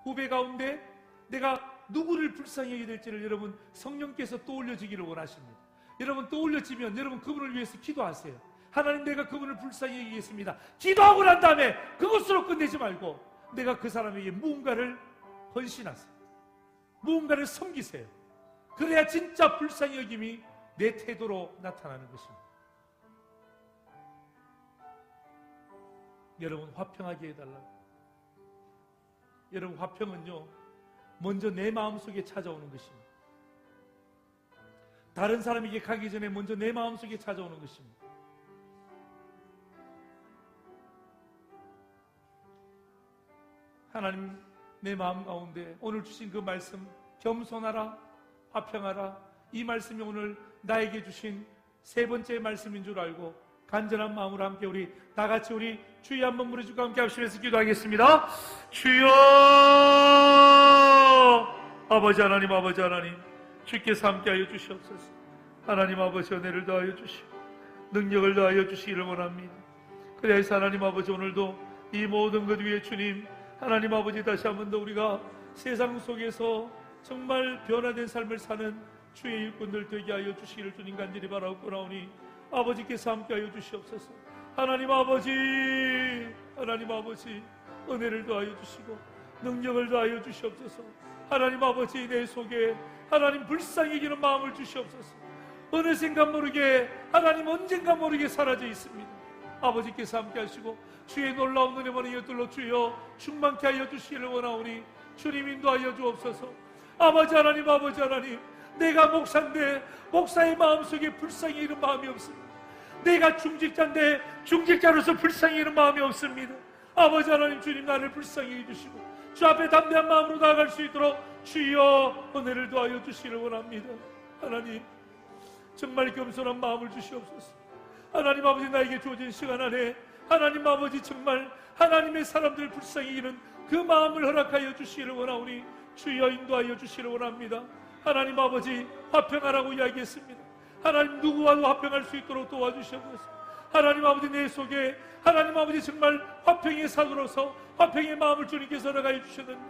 후배 가운데 내가 누구를 불쌍히 여기야 될지를 여러분 성령께서 떠올려지기를 원하십니다. 여러분 떠올려지면 여러분 그분을 위해서 기도하세요. 하나님, 내가 그분을 불쌍히 여기겠습니다. 기도하고 난 다음에 그것으로 끝내지 말고 내가 그 사람에게 무언가를 헌신하세요. 무언가를 섬기세요. 그래야 진짜 불쌍히 여김이 내 태도로 나타나는 것입니다. 여러분, 화평하게 해달라고. 여러분, 화평은요 먼저 내 마음속에 찾아오는 것입니다. 다른 사람에게 가기 전에 먼저 내 마음속에 찾아오는 것입니다. 하나님, 내 마음 가운데 오늘 주신 그 말씀, 겸손하라, 화평하라, 이 말씀이 오늘 나에게 주신 세 번째 말씀인 줄 알고 간절한 마음으로 함께 우리 다같이 우리 주여 한번 부르시고 함께 합심해서 기도하겠습니다. 주여, 아버지 하나님, 주께서 함께하여 주시옵소서. 하나님 아버지, 은혜를 더하여 주시고 능력을 더하여 주시기를 원합니다. 그래서 하나님 아버지, 오늘도 이 모든 것 위에 주님 하나님 아버지, 다시 한 번 더 우리가 세상 속에서 정말 변화된 삶을 사는 주의 일꾼들 되게 하여 주시기를 주님 간절히 바라옵나오니 아버지께서 함께하여 주시옵소서. 하나님 아버지, 은혜를 더하여 주시고 능력을 더하여 주시옵소서. 하나님 아버지, 내 속에 하나님 불쌍히 여기는 마음을 주시옵소서. 어느샌가 모르게 하나님 언젠가 모르게 사라져 있습니다. 아버지께서 함께 하시고 주의 놀라운 은혜만 이어들러 주여 충만케 하여 주시기를 원하오니 주님 인도하여 주옵소서. 아버지 하나님, 아버지 하나님, 내가 목사인데 목사의 마음속에 불쌍히 이런 마음이 없습니다. 내가 중직자인데 중직자로서 불쌍히 이런 마음이 없습니다. 아버지 하나님, 주님 나를 불쌍히 해주시고 주 앞에 담대한 마음으로 나아갈 수 있도록 주여 은혜를 더하여 주시기를 원합니다. 하나님, 정말 겸손한 마음을 주시옵소서. 하나님 아버지, 나에게 주어진 시간 안에 하나님 아버지 정말 하나님의 사람들을 불쌍히 여기는 그 마음을 허락하여 주시기를 원하오니 주여 인도하여 주시기를 원합니다. 하나님 아버지, 화평하라고 이야기했습니다. 하나님 누구와도 화평할 수 있도록 도와주시옵소서. 하나님 아버지, 내 속에 하나님 아버지 정말 화평의 사도로서 화평의 마음을 주님께서 허락하여 주셨는데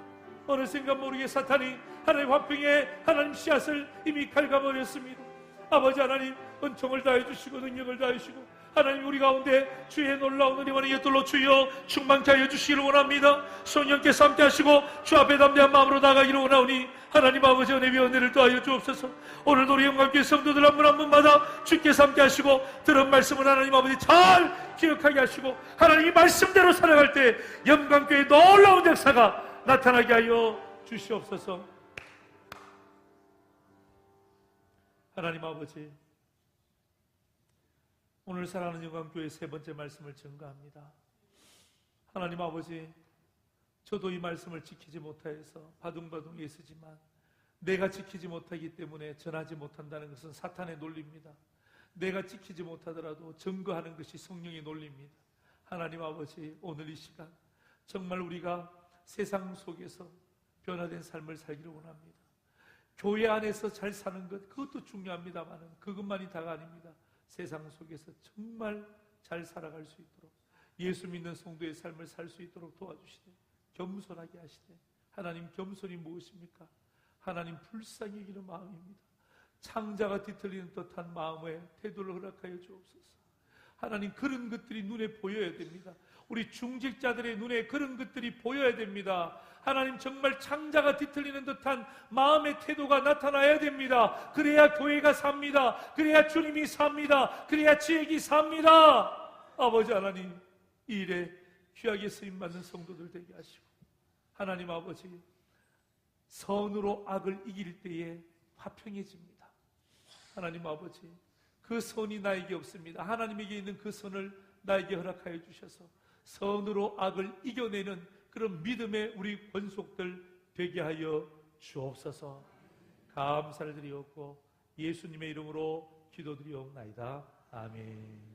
어느샌가 모르게 사탄이 하나님 화평의 하나님 씨앗을 이미 갉아버렸습니다. 아버지 하나님, 은총을 다해 주시고 능력을 다해 주시고 하나님 우리 가운데 주의 놀라운 은혜와 이어들로 주여 충만케 하여 주시기를 원합니다. 성령께서 함께 하시고 주 앞에 담대한 마음으로 나가기를 원하오니 하나님 아버지 은혜 위에 은혜를 더하여 주옵소서. 오늘도 우리 영광교회 성도들 한 분 한 분마다 주께서 함께 하시고 들은 말씀을 하나님 아버지 잘 기억하게 하시고 하나님 이 말씀대로 살아갈 때 영광교회의 놀라운 역사가 나타나게 하여 주시옵소서. 하나님 아버지, 오늘 사랑하는 영광교회 세 번째 말씀을 증거합니다. 하나님 아버지, 저도 이 말씀을 지키지 못하여서 바둥바둥 애쓰지만 내가 지키지 못하기 때문에 전하지 못한다는 것은 사탄의 논리입니다. 내가 지키지 못하더라도 증거하는 것이 성령의 논리입니다. 하나님 아버지, 오늘 이 시간 정말 우리가 세상 속에서 변화된 삶을 살기를 원합니다. 교회 안에서 잘 사는 것, 그것도 중요합니다만 그것만이 다가 아닙니다. 세상 속에서 정말 잘 살아갈 수 있도록 예수 믿는 성도의 삶을 살 수 있도록 도와주시되 겸손하게 하시되, 하나님 겸손이 무엇입니까? 하나님 불쌍히 여기는 마음입니다. 창자가 뒤틀리는 듯한 마음의 태도를 허락하여 주옵소서. 하나님, 그런 것들이 눈에 보여야 됩니다. 우리 중직자들의 눈에 그런 것들이 보여야 됩니다. 하나님, 정말 창자가 뒤틀리는 듯한 마음의 태도가 나타나야 됩니다. 그래야 교회가 삽니다. 그래야 주님이 삽니다. 그래야 지역이 삽니다. 아버지 하나님, 이 일에 귀하게 쓰임받는 성도들 되게 하시고, 하나님 아버지, 선으로 악을 이길 때에 화평해집니다. 하나님 아버지, 그 선이 나에게 없습니다. 하나님에게 있는 그 선을 나에게 허락하여 주셔서 선으로 악을 이겨내는 그런 믿음의 우리 권속들 되게 하여 주옵소서. 감사를 드리옵고 예수님의 이름으로 기도드리옵나이다. 아멘.